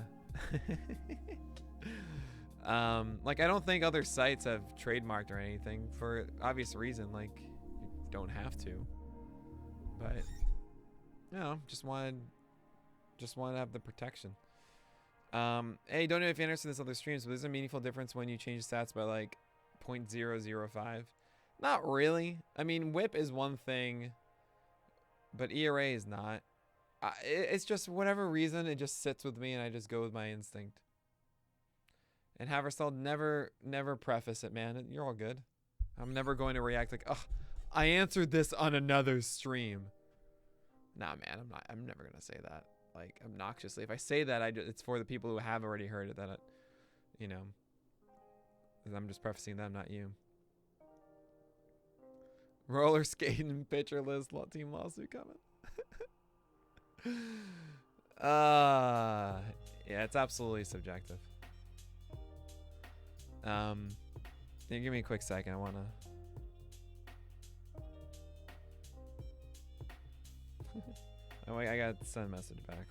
Like I don't think other sites have trademarked or anything for obvious reason. Like you don't have to. But you know, just wanted to have the protection. Hey, don't know if you understand this other streams, but there's a meaningful difference when you change stats by like 0.005. Not really. I mean, WHIP is one thing, but ERA is not. It's just whatever reason, it just sits with me, and I just go with my instinct. And Haverstall, never preface it, man. You're all good. I'm never going to react like, oh, I answered this on another stream. Nah, man, I'm never gonna say that like obnoxiously. If I say that, it's for the people who have already heard it. That you know, I'm just prefacing them, not you. Roller skating pitcher list team lawsuit coming. Yeah, it's absolutely subjective. Yeah, give me a quick second. I wanna. Oh wait, I gotta send a message back.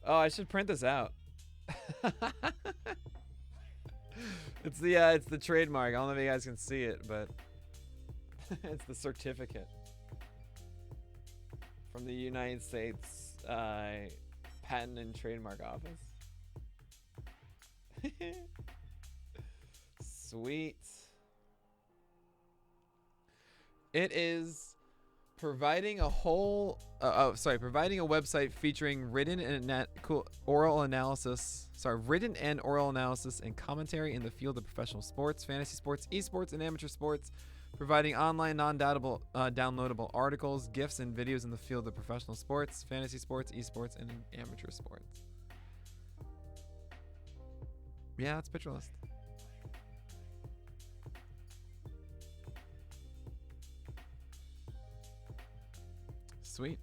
Oh, I should print this out. It's the trademark. I don't know if you guys can see it, but it's the certificate from the United States Patent and Trademark Office. Sweet. It is providing a providing a website featuring written and oral analysis and commentary in the field of professional sports, fantasy sports, esports, and amateur sports, providing online downloadable articles, GIFs, and videos in the field of professional sports, fantasy sports, esports, and amateur sports. Yeah, that's Pitcher List. Sweet.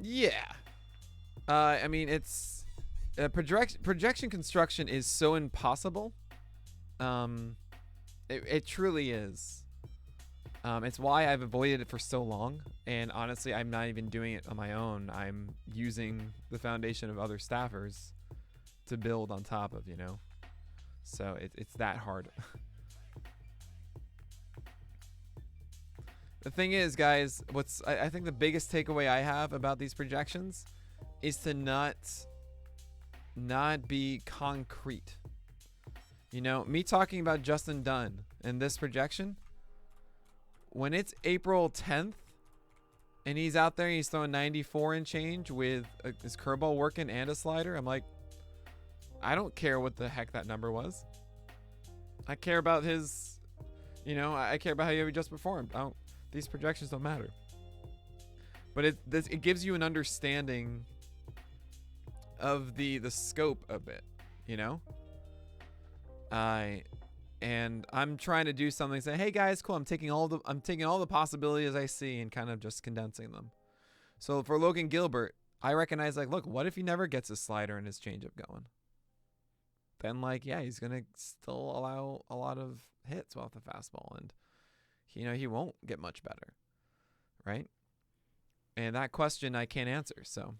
Yeah. I mean, it's projection construction is so impossible. It truly is. It's why I've avoided it for so long. And honestly, I'm not even doing it on my own. I'm using the foundation of other staffers to build on top of, you know. So it's that hard. The thing is, guys, I think the biggest takeaway I have about these projections is to not be concrete. You know, me talking about Justin Dunn and this projection, when it's April 10th and he's out there and he's throwing 94 and change with his curveball working and a slider, I'm like, I don't care what the heck that number was. I care about his, you know, I care about how he just performed. These projections don't matter. But it gives you an understanding of the scope a bit, you know? And I'm trying to do something, say, hey guys, cool, I'm taking all the possibilities I see and kind of just condensing them. So for Logan Gilbert, I recognize, like, look, what if he never gets his slider and his changeup going? Then, like, yeah, he's gonna still allow a lot of hits off the fastball, and you know, he won't get much better, right? And that question I can't answer. So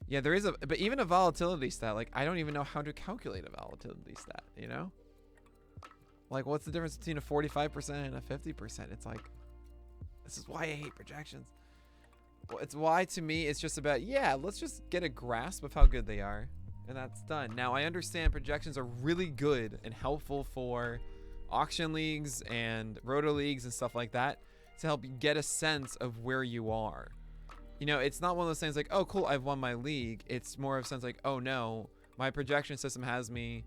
yeah, there is but even a volatility stat, like, I don't even know how to calculate a volatility stat, you know? Like, what's the difference between a 45% and a 50%? It's like, this is why I hate projections. Well, it's why, to me, it's just about, yeah, let's just get a grasp of how good they are, and that's done. Now, I understand projections are really good and helpful for auction leagues and roto leagues and stuff like that to help you get a sense of where you are. You know, it's not one of those things like, oh, cool, I've won my league. It's more of a sense like, oh, no, my projection system has me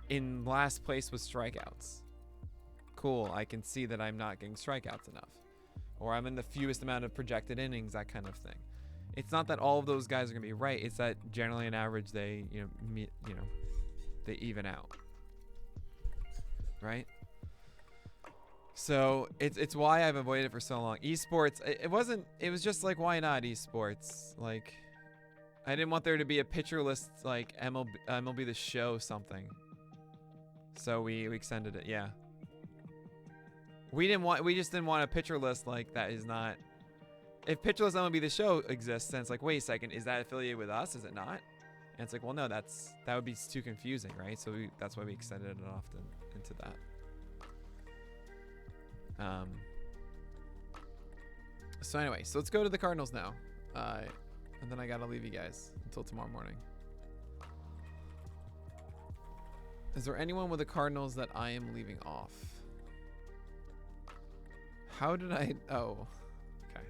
in last place with strikeouts. Cool, I can see that I'm not getting strikeouts enough. Or I'm in the fewest amount of projected innings, that kind of thing. It's not that all of those guys are going to be right. It's that generally on average they, they even out. Right? So it's why I've avoided it for so long. Esports, it was just like, why not esports? Like, I didn't want there to be a pitcher list like MLB The Show something. So we extended it, yeah. We just didn't want a pitcher list like that is not. If pitcher list MLB The Show exists, then it's like, wait a second, is that affiliated with us? Is it not? And it's like, well, no, that would be too confusing, right? So that's why we extended it often into that. So anyway, so let's go to the Cardinals now. And then I gotta leave you guys until tomorrow morning. Is there anyone with the Cardinals that I am leaving off? How did I? Oh, okay.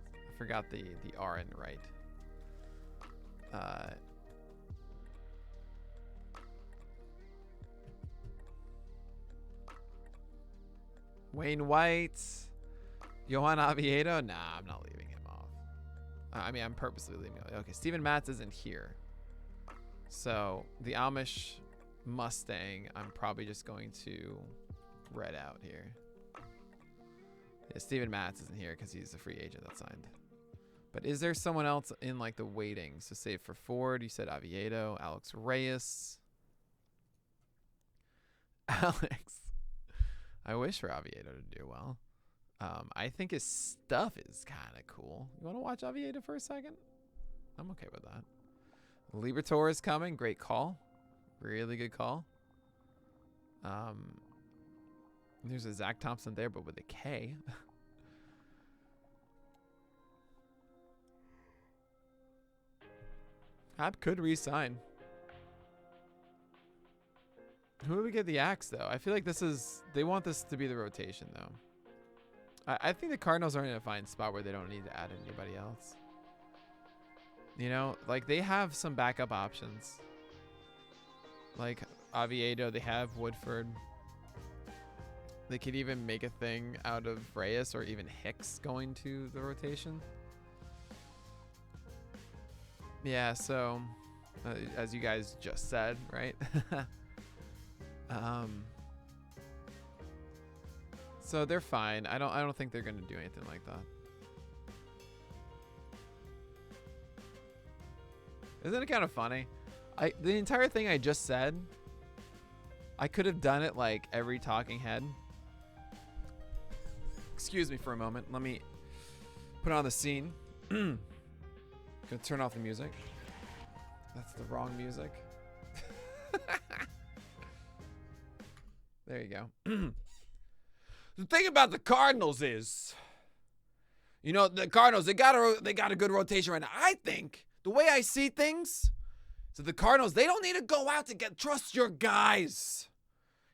I forgot the RN right. Wayne White, Johan Oviedo. Nah, I'm not leaving him off. I mean, I'm purposely leaving him. Okay, Steven Matz isn't here. So the Amish Mustang, I'm probably just going to red out here. Yeah, Steven Matz isn't here because he's a free agent that signed. But is there someone else in like the waiting? So save for Ford, you said Oviedo, Alex Reyes. Alex. I wish for Oviedo to do well. I think his stuff is kind of cool. You want to watch Oviedo for a second? I'm okay with that. Liberatore is coming. Great call. Really good call. There's a Zach Thompson there, but with a K. Hap could re-sign. Who do we get the axe, though? I feel like they want this to be the rotation, though. I think the Cardinals are in a fine spot where they don't need to add anybody else. You know, like, they have some backup options. Like Oviedo, they have Woodford. They could even make a thing out of Reyes or even Hicks going to the rotation. Yeah, so as you guys just said, right? So they're fine. I don't think they're gonna do anything like that. Isn't it kind of funny? The entire thing I just said, I could have done it like every talking head. Excuse me for a moment. Let me put on the scene. Gonna turn off the music. That's the wrong music. There you go. The thing about the Cardinals is, you know, the Cardinals, they got a good rotation right now. I think the way I see things, so the Cardinals, they don't need to go out to trust your guys.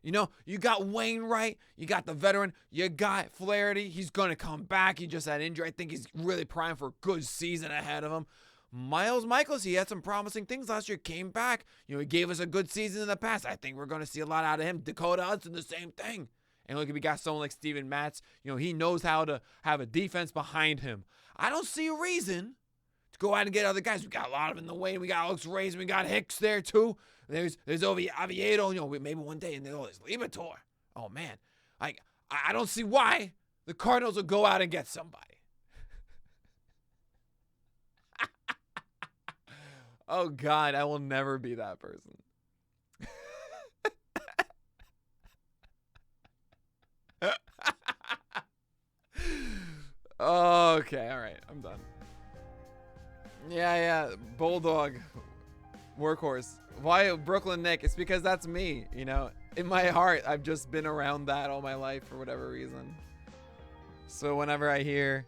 You know, you got Wainwright, you got the veteran, you got Flaherty. He's going to come back. He just had injury. I think he's really primed for a good season ahead of him. Miles Michaels, he had some promising things last year, came back. You know, he gave us a good season in the past. I think we're going to see a lot out of him. Dakota Hudson, the same thing. And look, if we got someone like Steven Matz, you know, he knows how to have a defense behind him. I don't see a reason to go out and get other guys. We got a lot of them in the way. We got Alex Reyes. We got Hicks there, too. There's Oviedo, you know, maybe one day, and there's Libator. Oh, man. I don't see why the Cardinals will go out and get somebody. Oh, God, I will never be that person. Okay, all right, I'm done. Yeah, Bulldog, workhorse. Why Brooklyn Nick? It's because that's me, you know. In my heart, I've just been around that all my life for whatever reason. So whenever I hear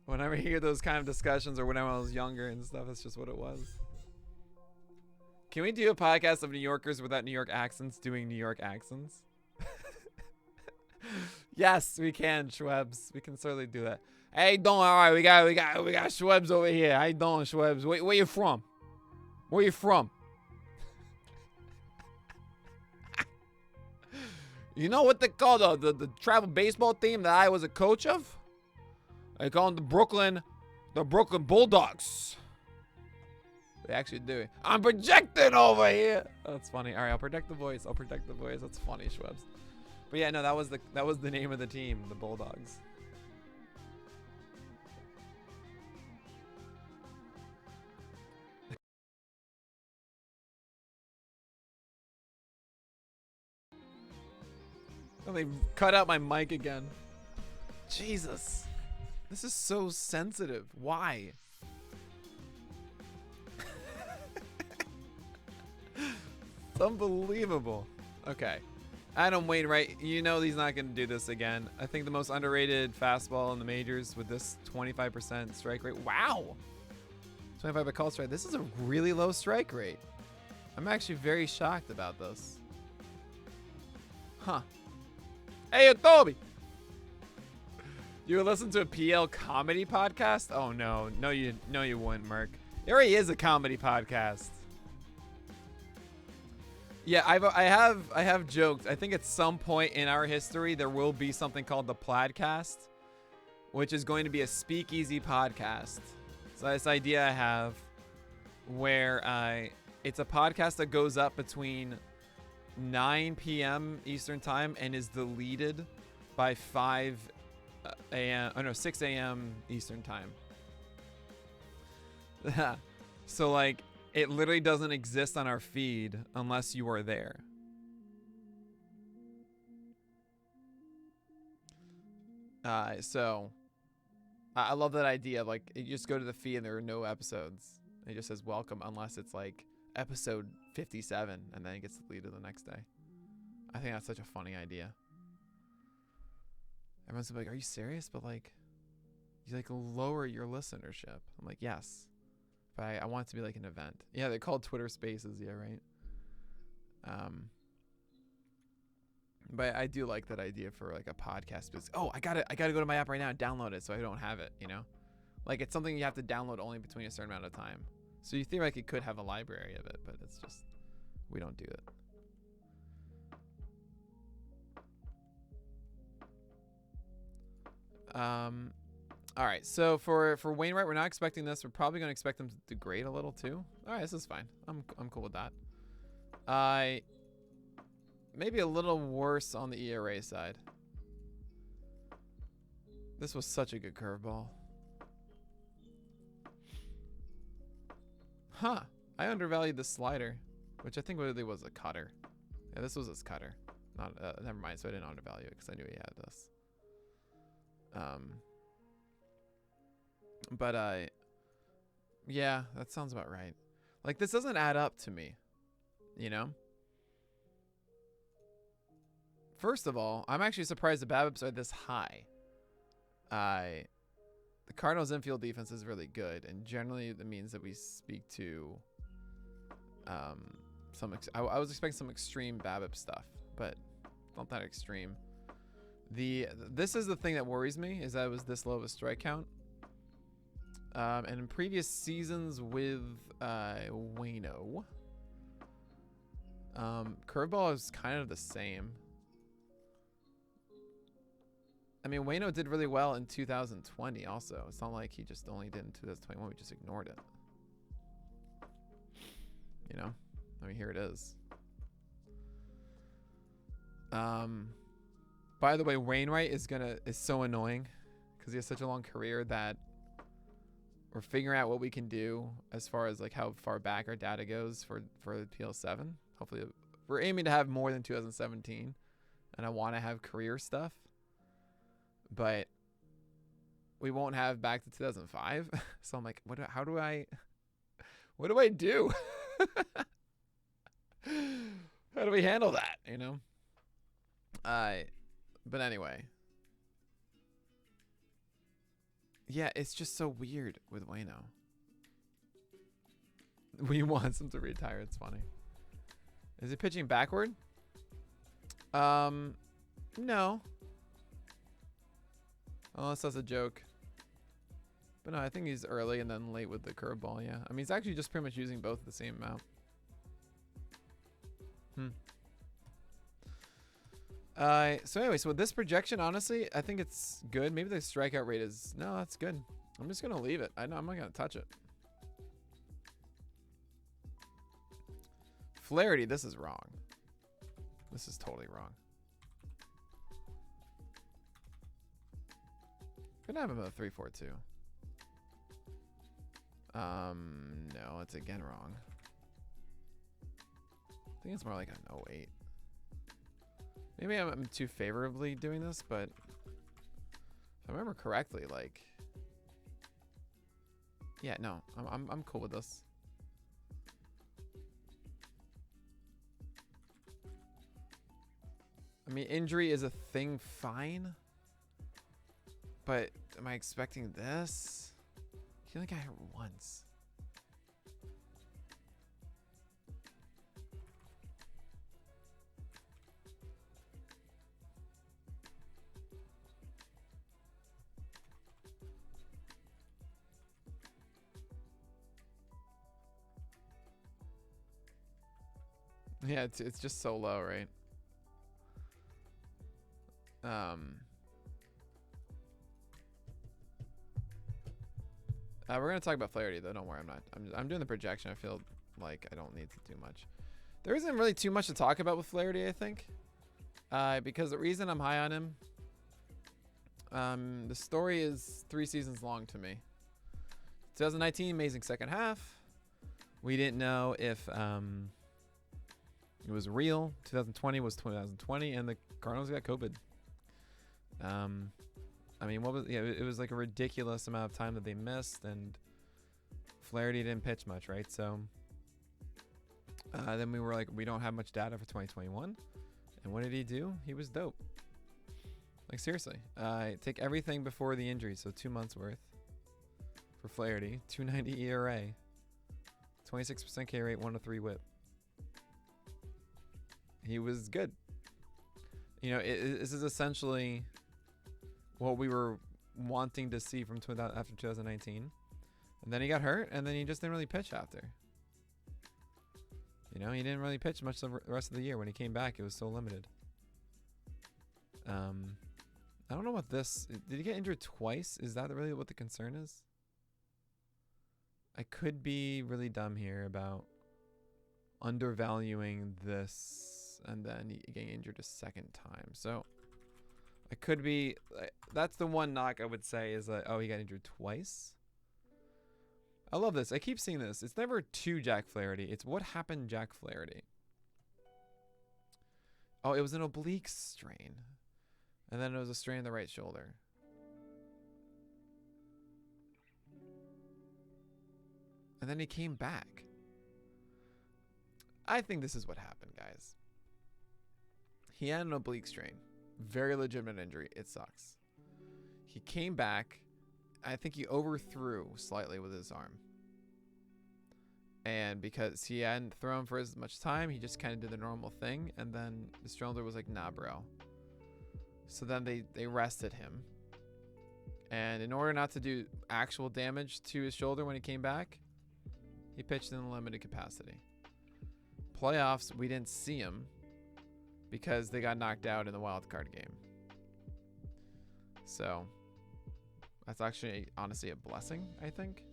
those kind of discussions, or whenever I was younger and stuff, that's just what it was. Can we do a podcast of New Yorkers without New York accents doing New York accents? Yes, we can, Schwebs. We can certainly do that. Hey, Don, all right, we got Schwebs over here. How you doing, Schwebs? Where you from? Where you from? You know what they call the travel baseball team that I was a coach of? They call them the Brooklyn Bulldogs. They actually do. I'm projecting over here. Oh, that's funny. All right, I'll protect the voice. That's funny, Schwebs. But yeah, no, that was the name of the team, the Bulldogs. Oh, they cut out my mic again. Jesus. This is so sensitive. Why? It's unbelievable. Okay. Adam Wainwright, you know he's not going to do this again. I think the most underrated fastball in the majors with this 25% strike rate. Wow. 25 call strike. This is a really low strike rate. I'm actually very shocked about this. Huh. Hey, Toby. You would listen to a PL comedy podcast? Oh, no. No, you wouldn't, Merc. There he is, a comedy podcast. Yeah, I have joked. I think at some point in our history there will be something called the Plaidcast, which is going to be a speakeasy podcast. So this idea I have, where it's a podcast that goes up between 9 p.m. Eastern time and is deleted by 5 a.m. Oh no, 6 a.m. Eastern time. So like, it literally doesn't exist on our feed unless you are there. So I love that idea. Like, you just go to the feed and there are no episodes. It just says welcome unless it's like episode 57 and then it gets deleted the next day. I think that's such a funny idea. Everyone's like, are you serious? But like, you like lower your listenership. I'm like, yes. But I want it to be like an event. Yeah, they're called Twitter Spaces. Yeah, right. But I do like that idea for like a podcast. Because, oh, I gotta go to my app right now and download it so I don't have it. You know, like it's something you have to download only between a certain amount of time. So you theoretically could have a library of it, but it's just we don't do it. All right. So for Wainwright, we're not expecting this. We're probably going to expect him to degrade a little too. All right, this is fine. I'm cool with that. Maybe a little worse on the ERA side. This was such a good curveball. Huh. I undervalued the slider, which I think really was a cutter. Yeah, this was his cutter. Not never mind. So I didn't undervalue it because I knew he had this. But yeah, that sounds about right. Like, this doesn't add up to me, you know? First of all, I'm actually surprised the BABIPs are this high. The Cardinals infield defense is really good, and generally that means that we speak to I was expecting some extreme BABIP stuff, but not that extreme. This is the thing that worries me, is that it was this low of a strike count. And in previous seasons with Waino, curveball is kind of the same. I mean, Waino did really well in 2020 also. It's not like he just only did in 2021. We just ignored it. You know? I mean, here it is. By the way, Wainwright is so annoying because he has such a long career that we're figuring out what we can do as far as like how far back our data goes for the PL7. Hopefully we're aiming to have more than 2017, and I want to have career stuff, but we won't have back to 2005. So I'm like, what do I do? How do we handle that, you know? But anyway. Yeah, it's just so weird with Waino. We want him to retire. It's funny. Is he pitching backward? No. Unless that's a joke. But no, I think he's early and then late with the curveball, yeah. I mean, he's actually just pretty much using both at the same amount. So anyway, so with this projection, honestly, I think it's good. Maybe the strikeout rate is... No, that's good. I'm just going to leave it. I'm not going to touch it. Flaherty, this is wrong. This is totally wrong. Gonna have him at a 3.42. No, it's again wrong. I think it's more like an 0.8. Maybe I'm too favorably doing this, but if I remember correctly, like, yeah, no, I'm cool with this. I mean, injury is a thing, fine, but am I expecting this? He only got hit once. Yeah, it's just so low, right? We're gonna talk about Flaherty though. Don't worry, I'm doing the projection. I feel like I don't need to do much. There isn't really too much to talk about with Flaherty, I think, because the reason I'm high on him, the story is 3 seasons long to me. 2019, amazing second half. We didn't know if it was real. 2020 was 2020, and the Cardinals got COVID. I mean, it was like a ridiculous amount of time that they missed, and Flaherty didn't pitch much, right? So then we were like, we don't have much data for 2021. And what did he do? He was dope. Like, seriously. Take everything before the injury, so 2 months worth for Flaherty. 2.90 ERA. 26% K rate, 103 whip. He was good. You know, this is essentially what we were wanting to see from after 2019. And then he got hurt, and then he just didn't really pitch after. You know, he didn't really pitch much the rest of the year. When he came back, it was so limited. I don't know what this... Did he get injured twice? Is that really what the concern is? I could be really dumb here about undervaluing this and then getting injured a second time. So I could be... That's the one knock I would say is that, oh, he got injured twice. I love this. I keep seeing this. It's never to Jack Flaherty. It's what happened Jack Flaherty. Oh, it was an oblique strain. And then it was a strain in the right shoulder. And then he came back. I think this is what happened, guys. He had an oblique strain. Very legitimate injury. It sucks. He came back. I think he overthrew slightly with his arm. And because he hadn't thrown for as much time, he just kind of did the normal thing. And then the shoulder was like, nah, bro. So then they rested him. And in order not to do actual damage to his shoulder when he came back, he pitched in a limited capacity. Playoffs, we didn't see him because they got knocked out in the wild card game. So that's actually honestly a blessing, I think.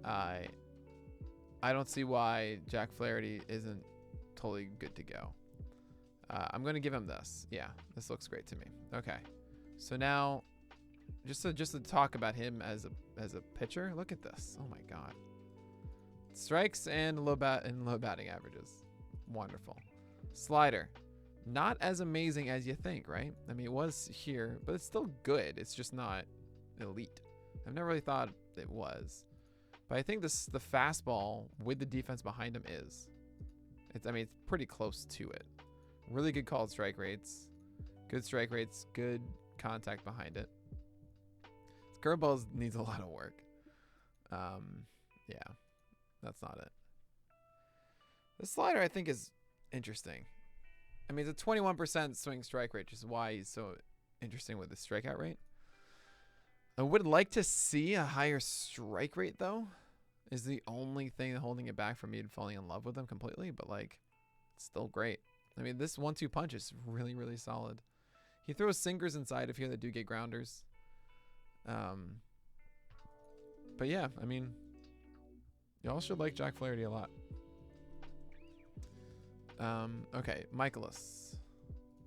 I don't see why Jack Flaherty isn't totally good to go. I'm going to give him this. Yeah, this looks great to me. Okay. So now just to talk about him as a pitcher, look at this. Oh my god. Strikes and low batting averages. Wonderful. Slider. Not as amazing as you think, right? I mean, it was here, but it's still good. It's just not elite. I've never really thought it was. But I think the fastball with the defense behind him is. I mean, it's pretty close to it. Really good called strike rates. Good strike rates. Good contact behind it. This curveball needs a lot of work. Yeah. That's not it. The slider, I think, is interesting. I mean, it's a 21% swing strike rate, which is why he's so interesting with the strikeout rate. I would like to see a higher strike rate, though. Is the only thing holding it back from me falling in love with him completely. But, like, it's still great. I mean, this 1-2 punch is really, really solid. He throws sinkers inside of here that do get grounders. But, yeah, I mean... Y'all should like Jack Flaherty a lot. Okay, Michaelis.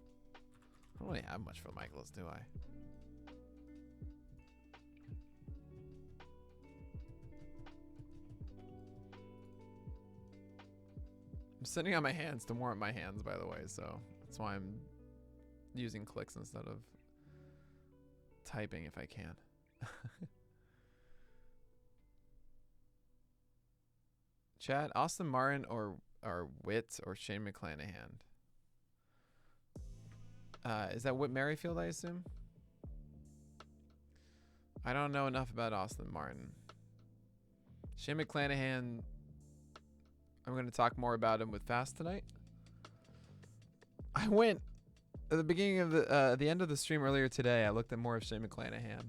I don't really have much for Michaelis, do I? I'm sitting on my hands to warm my hands, by the way, so that's why I'm using clicks instead of typing if I can. Chat, Austin Martin or Witt or Shane Mcclanahan. Is that Whit Merrifield, I assume? I don't know enough about Austin Martin. Shane Mcclanahan, I'm going to talk more about him with Fast tonight. I went at the beginning of the end of the stream earlier today. I looked at more of Shane Mcclanahan.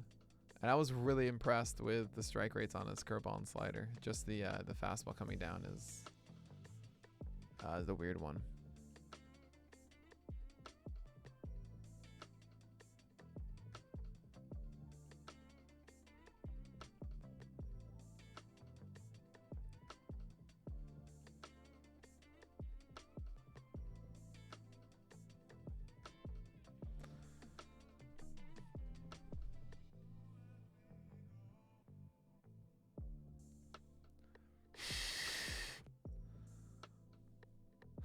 And I was really impressed with the strike rates on his curveball and slider. Just the fastball coming down is the weird one.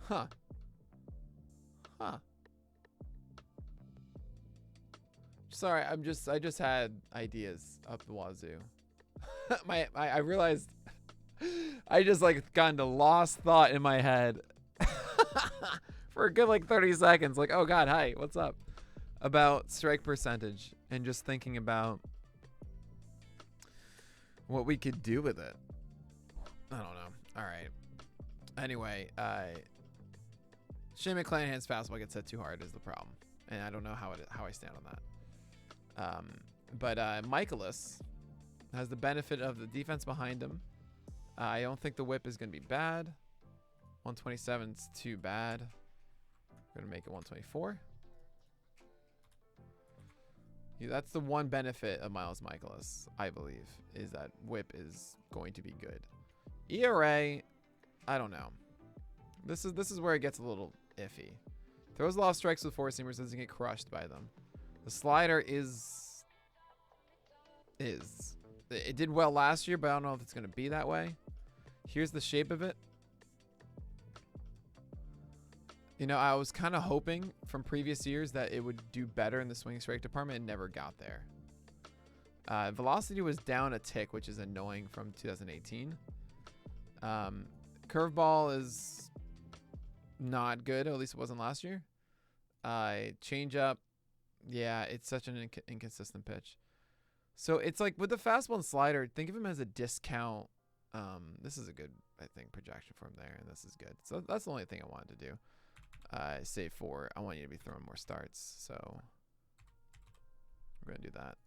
Huh. Sorry, I just had ideas up the wazoo. I realized I just like got into lost thought in my head for a good like 30 seconds. Like, oh god, hi, what's up? About strike percentage and just thinking about what we could do with it. I don't know. All right. Anyway, Shane McClanahan's fastball gets hit too hard is the problem, and I don't know how I stand on that. But Michaelis has the benefit of the defense behind him. I don't think the whip is going to be bad. 127's too bad. We're going to make it 124. Yeah, that's the one benefit of Miles Michaelis, I believe, is that whip is going to be good. ERA, I don't know. This is where it gets a little iffy. Throws a lot of strikes with four seamers, doesn't get crushed by them. The slider is. It did well last year, but I don't know if it's going to be that way. Here's the shape of it. You know, I was kind of hoping from previous years that it would do better in the swing strike department. It never got there. Velocity was down a tick, which is annoying from 2018. Curveball is not good. At least it wasn't last year. Changeup. Yeah, it's such an inconsistent pitch. So it's like with the fastball and slider, think of him as a discount. This is a good, I think, projection for him there, and this is good. So that's the only thing I wanted to do. Save for, I want you to be throwing more starts. So we're going to do that.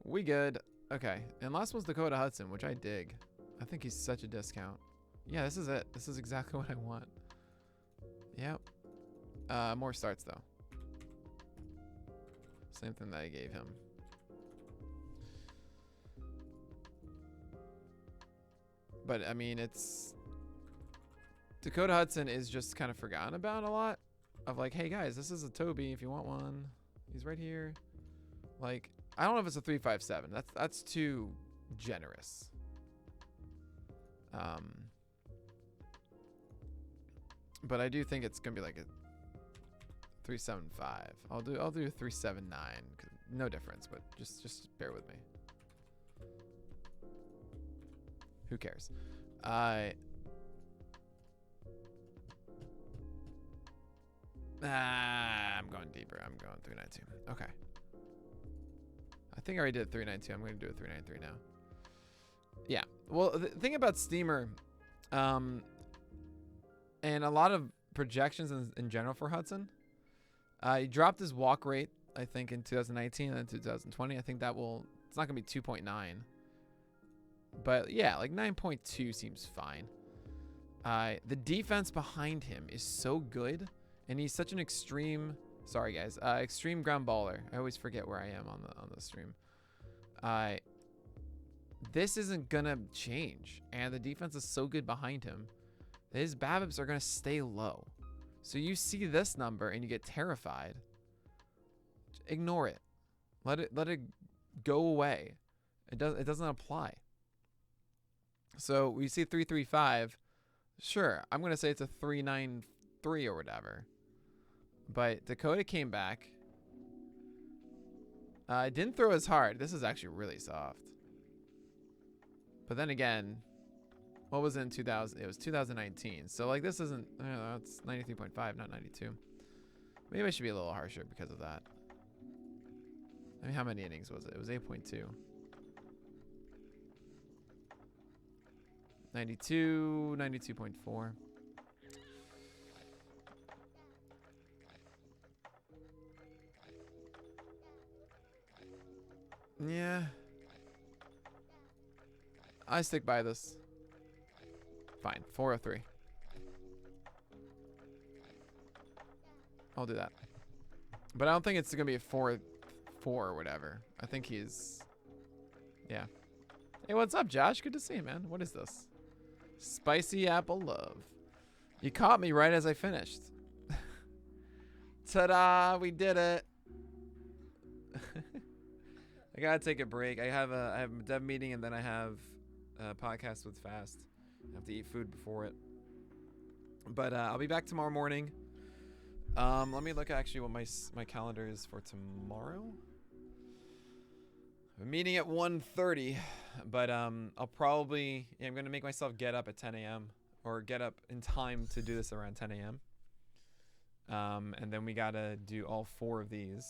We good. Okay. And last one's Dakota Hudson, which I dig. I think he's such a discount. Yeah, this is it. This is exactly what I want. Yep. More starts, though. Same thing that I gave him. But, I mean, it's... Dakota Hudson is just kind of forgotten about a lot. Of like, hey, guys, this is a Toby if you want one. He's right here. Like, I don't know if it's a 3.57. That's too generous. But I do think it's going to be like a 3.75. I'll do a 3.79. No difference, but just bear with me. Who cares? I'm going deeper. I'm going 3.92. Okay. I think I already did 3.92. I'm going to do a 3.93 now. Yeah. Well, the thing about Steamer, and a lot of projections in general for Hudson, he dropped his walk rate, I think, in 2019 and then 2020. I think that will, it's not going to be 2.9. But yeah, like 9.2 seems fine. The defense behind him is so good, and he's such an extreme, sorry guys, extreme ground baller. I always forget where I am on the stream. This isn't gonna change, and the defense is so good behind him that his BABIPs are gonna stay low. So you see this number and you get terrified. Ignore it. Let it go away. It doesn't apply. So we see 3.35. Sure, I'm gonna say it's a 3.93 or whatever. But Dakota came back. Didn't throw as hard. This is actually really soft. But then again, what was it in 2000? It was 2019. So like this isn't. It's 93.5, not 92. Maybe I should be a little harsher because of that. I mean, how many innings was it? It was 8.2. 92, 92.4. Yeah. I stick by this. Fine. 403. I'll do that. But I don't think it's going to be a 4-4 or whatever. I think he's... Yeah. Hey, what's up, Josh? Good to see you, man. What is this? Spicy apple love. You caught me right as I finished. Ta-da! We did it. I gotta take a break. I have a dev meeting, and then I have a podcast with Fast. I have to eat food before it. But I'll be back tomorrow morning. Let me look actually what my calendar is for tomorrow. I'm meeting at 1:30, but I'll probably I'm gonna make myself get up at 10 a.m. or get up in time to do this around 10 a.m. And then we gotta do all 4 of these.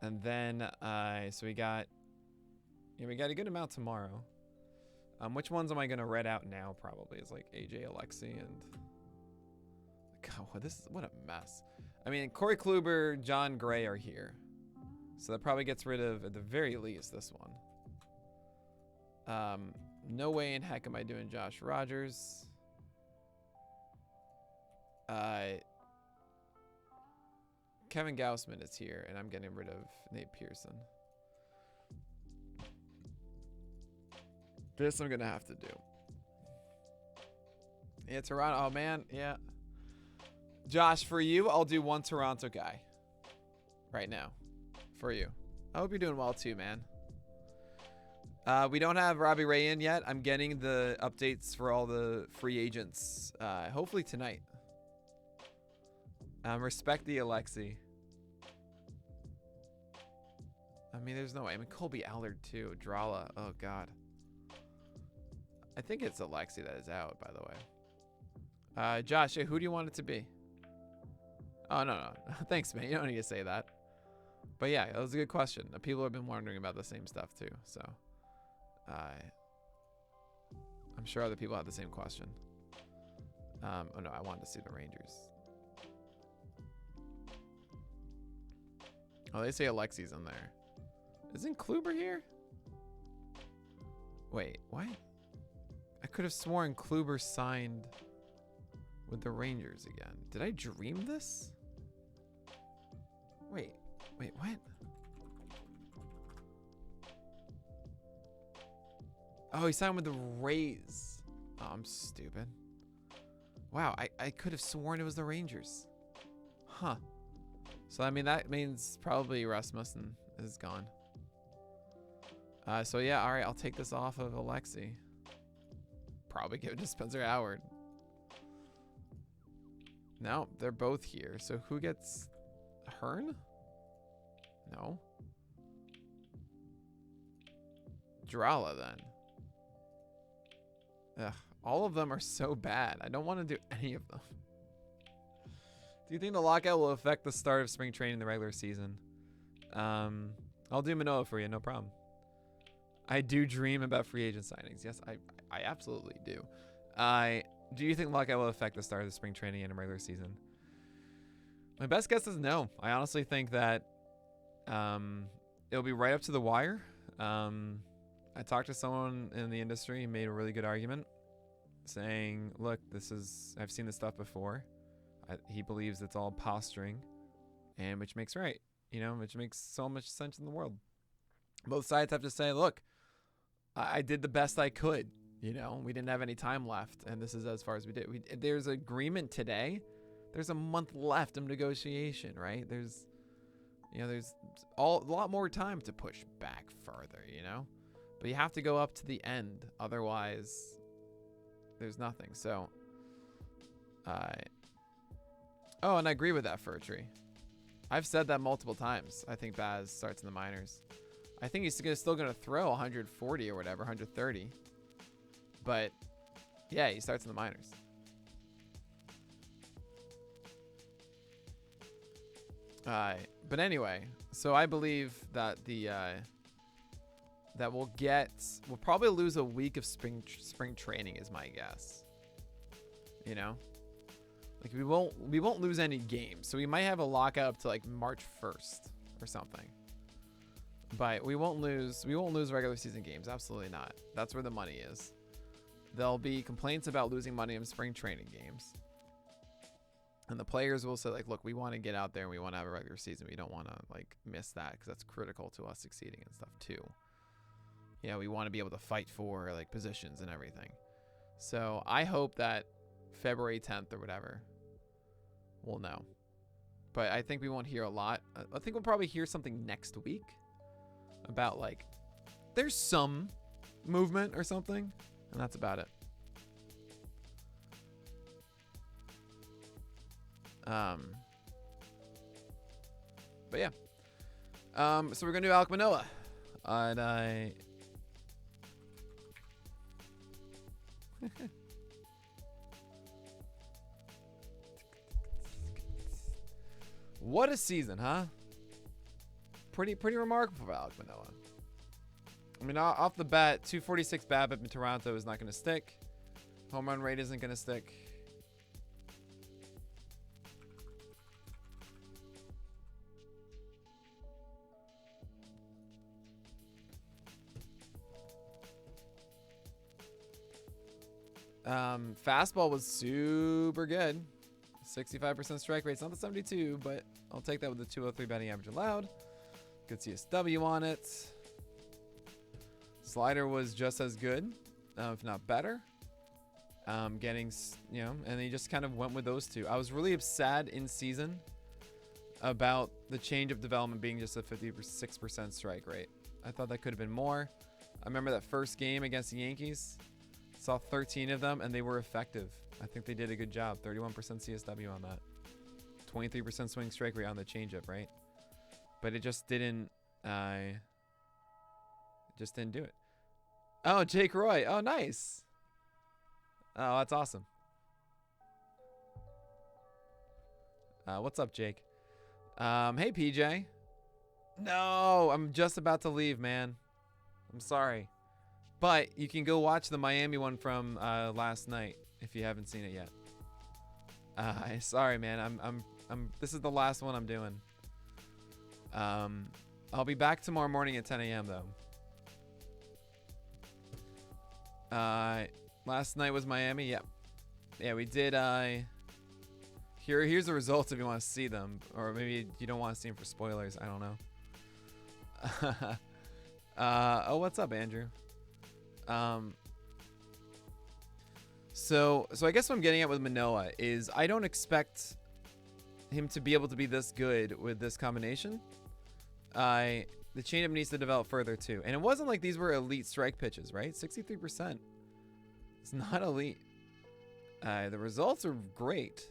And then so we got a good amount tomorrow. Which ones am I gonna read out now? Probably is like AJ Alexi and God, what a mess. I mean, Corey Kluber, John Gray are here. So that probably gets rid of, at the very least, this one. No way in heck am I doing Josh Rogers. Kevin Gausman is here, and I'm getting rid of Nate Pearson. This I'm gonna have to do. Yeah, Toronto. Oh man, yeah. Josh, for you, I'll do one Toronto guy. Right now, for you. I hope you're doing well too, man. We don't have Robbie Ray in yet. I'm getting the updates for all the free agents. Hopefully tonight. Respect the Alexi. I mean, there's no way. I mean, Colby Allard too. Drala. Oh God. I think it's Alexi that is out, by the way. Josh, who do you want it to be? Oh, no. Thanks, man. You don't need to say that. But yeah, that was a good question. People have been wondering about the same stuff too. So I'm sure other people have the same question. Oh no, I wanted to see the Rangers. Oh, they say Alexi's in there. Isn't Kluber here? Wait, what? I could have sworn Kluber signed with the Rangers again. Did I dream this? Wait, what? Oh, he signed with the Rays. Oh, I'm stupid. Wow, I could have sworn it was the Rangers. Huh. So, I mean, that means probably Rasmussen is gone. So, yeah, all right, I'll take this off of Alexi. Probably give it to Spencer Howard. No, they're both here. So, who gets Hearn? No. Drala, then. Ugh, all of them are so bad. I don't want to do any of them. Do you think the lockout will affect the start of spring training in the regular season? I'll do Manoah for you, no problem. I do dream about free agent signings. Yes, I absolutely do. Do you think lockout will affect the start of the spring training in a regular season? My best guess is no. I honestly think that it'll be right up to the wire. I talked to someone in the industry and made a really good argument saying, look, I've seen this stuff before. He believes it's all posturing, and which makes which makes so much sense in the world. Both sides have to say, look, I did the best I could. We didn't have any time left, and this is as far as we did. There's agreement today. There's a month left of negotiation, right? There's a lot more time to push back further, But you have to go up to the end, otherwise there's nothing. So, oh, and I agree with that, Fur Tree. I've said that multiple times. I think Baz starts in the minors. I think he's still going to throw 140 or whatever, 130. But, yeah, he starts in the minors. But anyway, so I believe that that we'll probably lose a week of spring training is my guess. Like we won't lose any games. So we might have a lockout up to like March 1st or something. But we won't lose regular season games. Absolutely not. That's where the money is. There'll be complaints about losing money in spring training games. And the players will say, like, look, we want to get out there and we want to have a regular season. We don't want to, like, miss that because that's critical to us succeeding and stuff, too. We want to be able to fight for, like, positions and everything. So I hope that February 10th or whatever, we'll know. But I think we won't hear a lot. I think we'll probably hear something next week about, like, there's some movement or something. And that's about it. But yeah. So we're gonna do Alek Manoah. And what a season, huh? Pretty remarkable for Alek Manoah. I mean, off the bat, 246 BABIP in Toronto is not going to stick. Home run rate isn't going to stick. Fastball was super good. 65% strike rate. It's not the 72, but I'll take that with the 203 batting average allowed. Good CSW on it. Slider was just as good, if not better. Getting, you know, and he just kind of went with those two. I was really sad in season about the change of development being just a 56% strike rate. I thought that could have been more. I remember that first game against the Yankees. Saw 13 of them, and they were effective. I think they did a good job. 31% CSW on that. 23% swing strike rate on the changeup, right? But it just didn't. Just didn't do it. Oh, Jake Roy. Oh, nice. Oh, that's awesome. What's up, Jake? Hey, PJ. No, I'm just about to leave, man. I'm sorry. But you can go watch the Miami one from last night if you haven't seen it yet. Sorry, man. This is the last one I'm doing. I'll be back tomorrow morning at 10 a.m. though. Last night was Miami. Yep. Yeah, we did. Here's the results if you want to see them, or maybe you don't want to see them for spoilers. I don't know. Oh, what's up, Andrew? So I guess what I'm getting at with Manoah is I don't expect him to be able to be this good with this combination. The changeup needs to develop further too, and it wasn't like these were elite strike pitches, right? 63%. It's not elite. The results are great,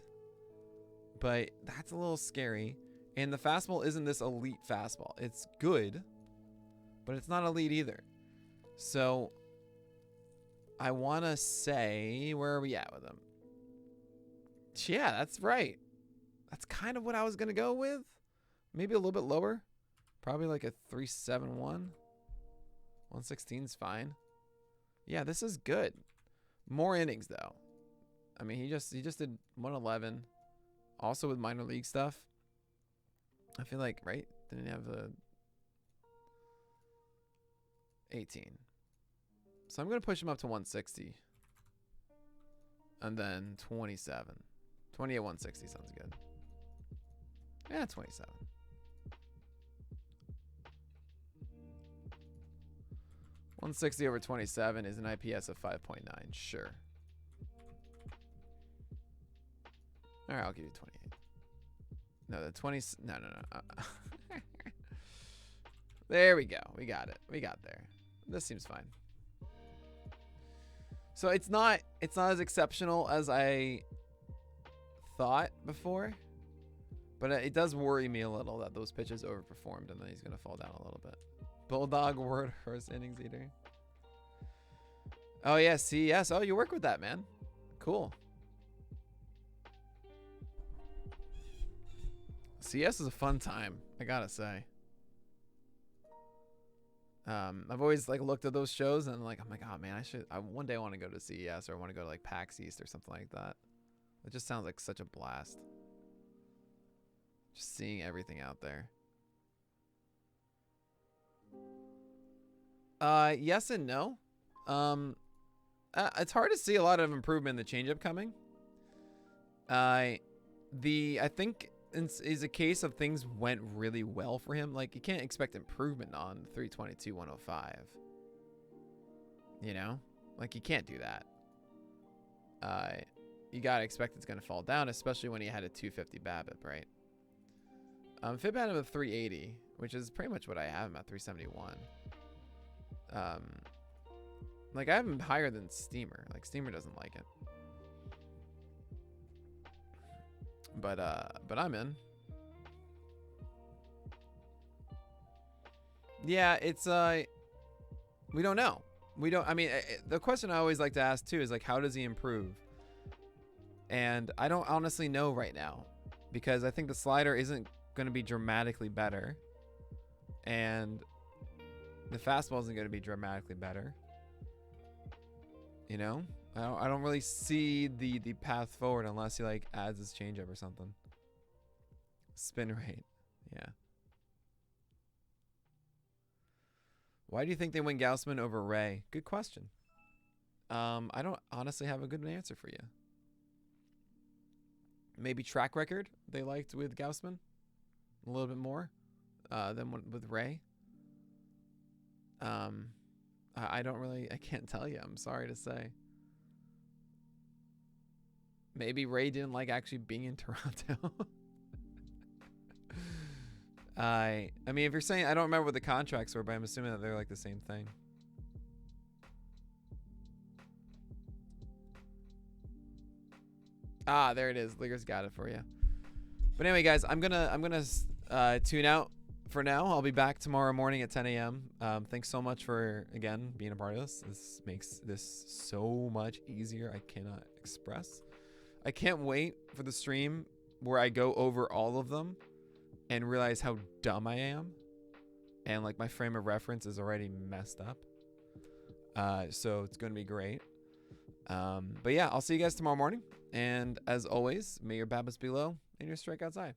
but that's a little scary. And the fastball isn't this elite fastball. It's good, but it's not elite either. So I want to say, where are we at with him? Yeah, that's right. That's kind of what I was going to go with. Maybe a little bit lower. Probably like a 371. 116 is fine. Yeah, this is good. More innings though. I mean, he just did 111. Also with minor league stuff. I feel like, right? Didn't he have a 18. So I'm going to push him up to 160. And then 27. 28, 160 sounds good. Yeah, 27. $160 over 27 is an IPS of 5.9. Sure. All right, I'll give you 28. No, the 20. No. There we go. We got it. We got there. This seems fine. So it's not as exceptional as I thought before, but it does worry me a little that those pitches overperformed and then he's gonna fall down a little bit. Bulldog word first innings eater. Oh yeah, CES. Oh, you work with that, man. Cool. CS is a fun time, I gotta say. I've always like looked at those shows and like I'm like, oh man, I one day want to go to CES or I want to go to like PAX East or something like that. It just sounds like such a blast. Just seeing everything out there. Yes and no. It's hard to see a lot of improvement in the changeup coming. I think is a case of things went really well for him. Like you can't expect improvement on 322 105. You know, like you can't do that. You gotta expect it's gonna fall down, especially when he had a 250 BABIP, right? FIP had him at 380, which is pretty much what I have him at 371. Like I have him higher than Steamer. Like Steamer doesn't like it. But I'm in. Yeah, it's we don't know. I mean, the question I always like to ask too is like, how does he improve? And I don't honestly know right now because I think the slider isn't going to be dramatically better, and the fastball isn't going to be dramatically better. You know, I don't really see the path forward unless he like adds his changeup or something. Spin rate, yeah. Why do you think they went Gaussman over Ray? Good question. I don't honestly have a good answer for you. Maybe track record they liked with Gaussman a little bit more than with Ray. I don't really, I can't tell you. I'm sorry to say. Maybe Ray didn't like actually being in Toronto. I mean, if you're saying, I don't remember what the contracts were, but I'm assuming that they're like the same thing. Ah, there it is. Ligger's got it for you. But anyway, guys, I'm gonna tune out for now. I'll be back tomorrow morning at 10 a.m. Thanks so much for, again, being a part of this. This makes this so much easier. I cannot express. I can't wait for the stream where I go over all of them and realize how dumb I am. And like my frame of reference is already messed up. So it's going to be great. But yeah, I'll see you guys tomorrow morning. And as always, may your BABIPs be low and your strikeouts high.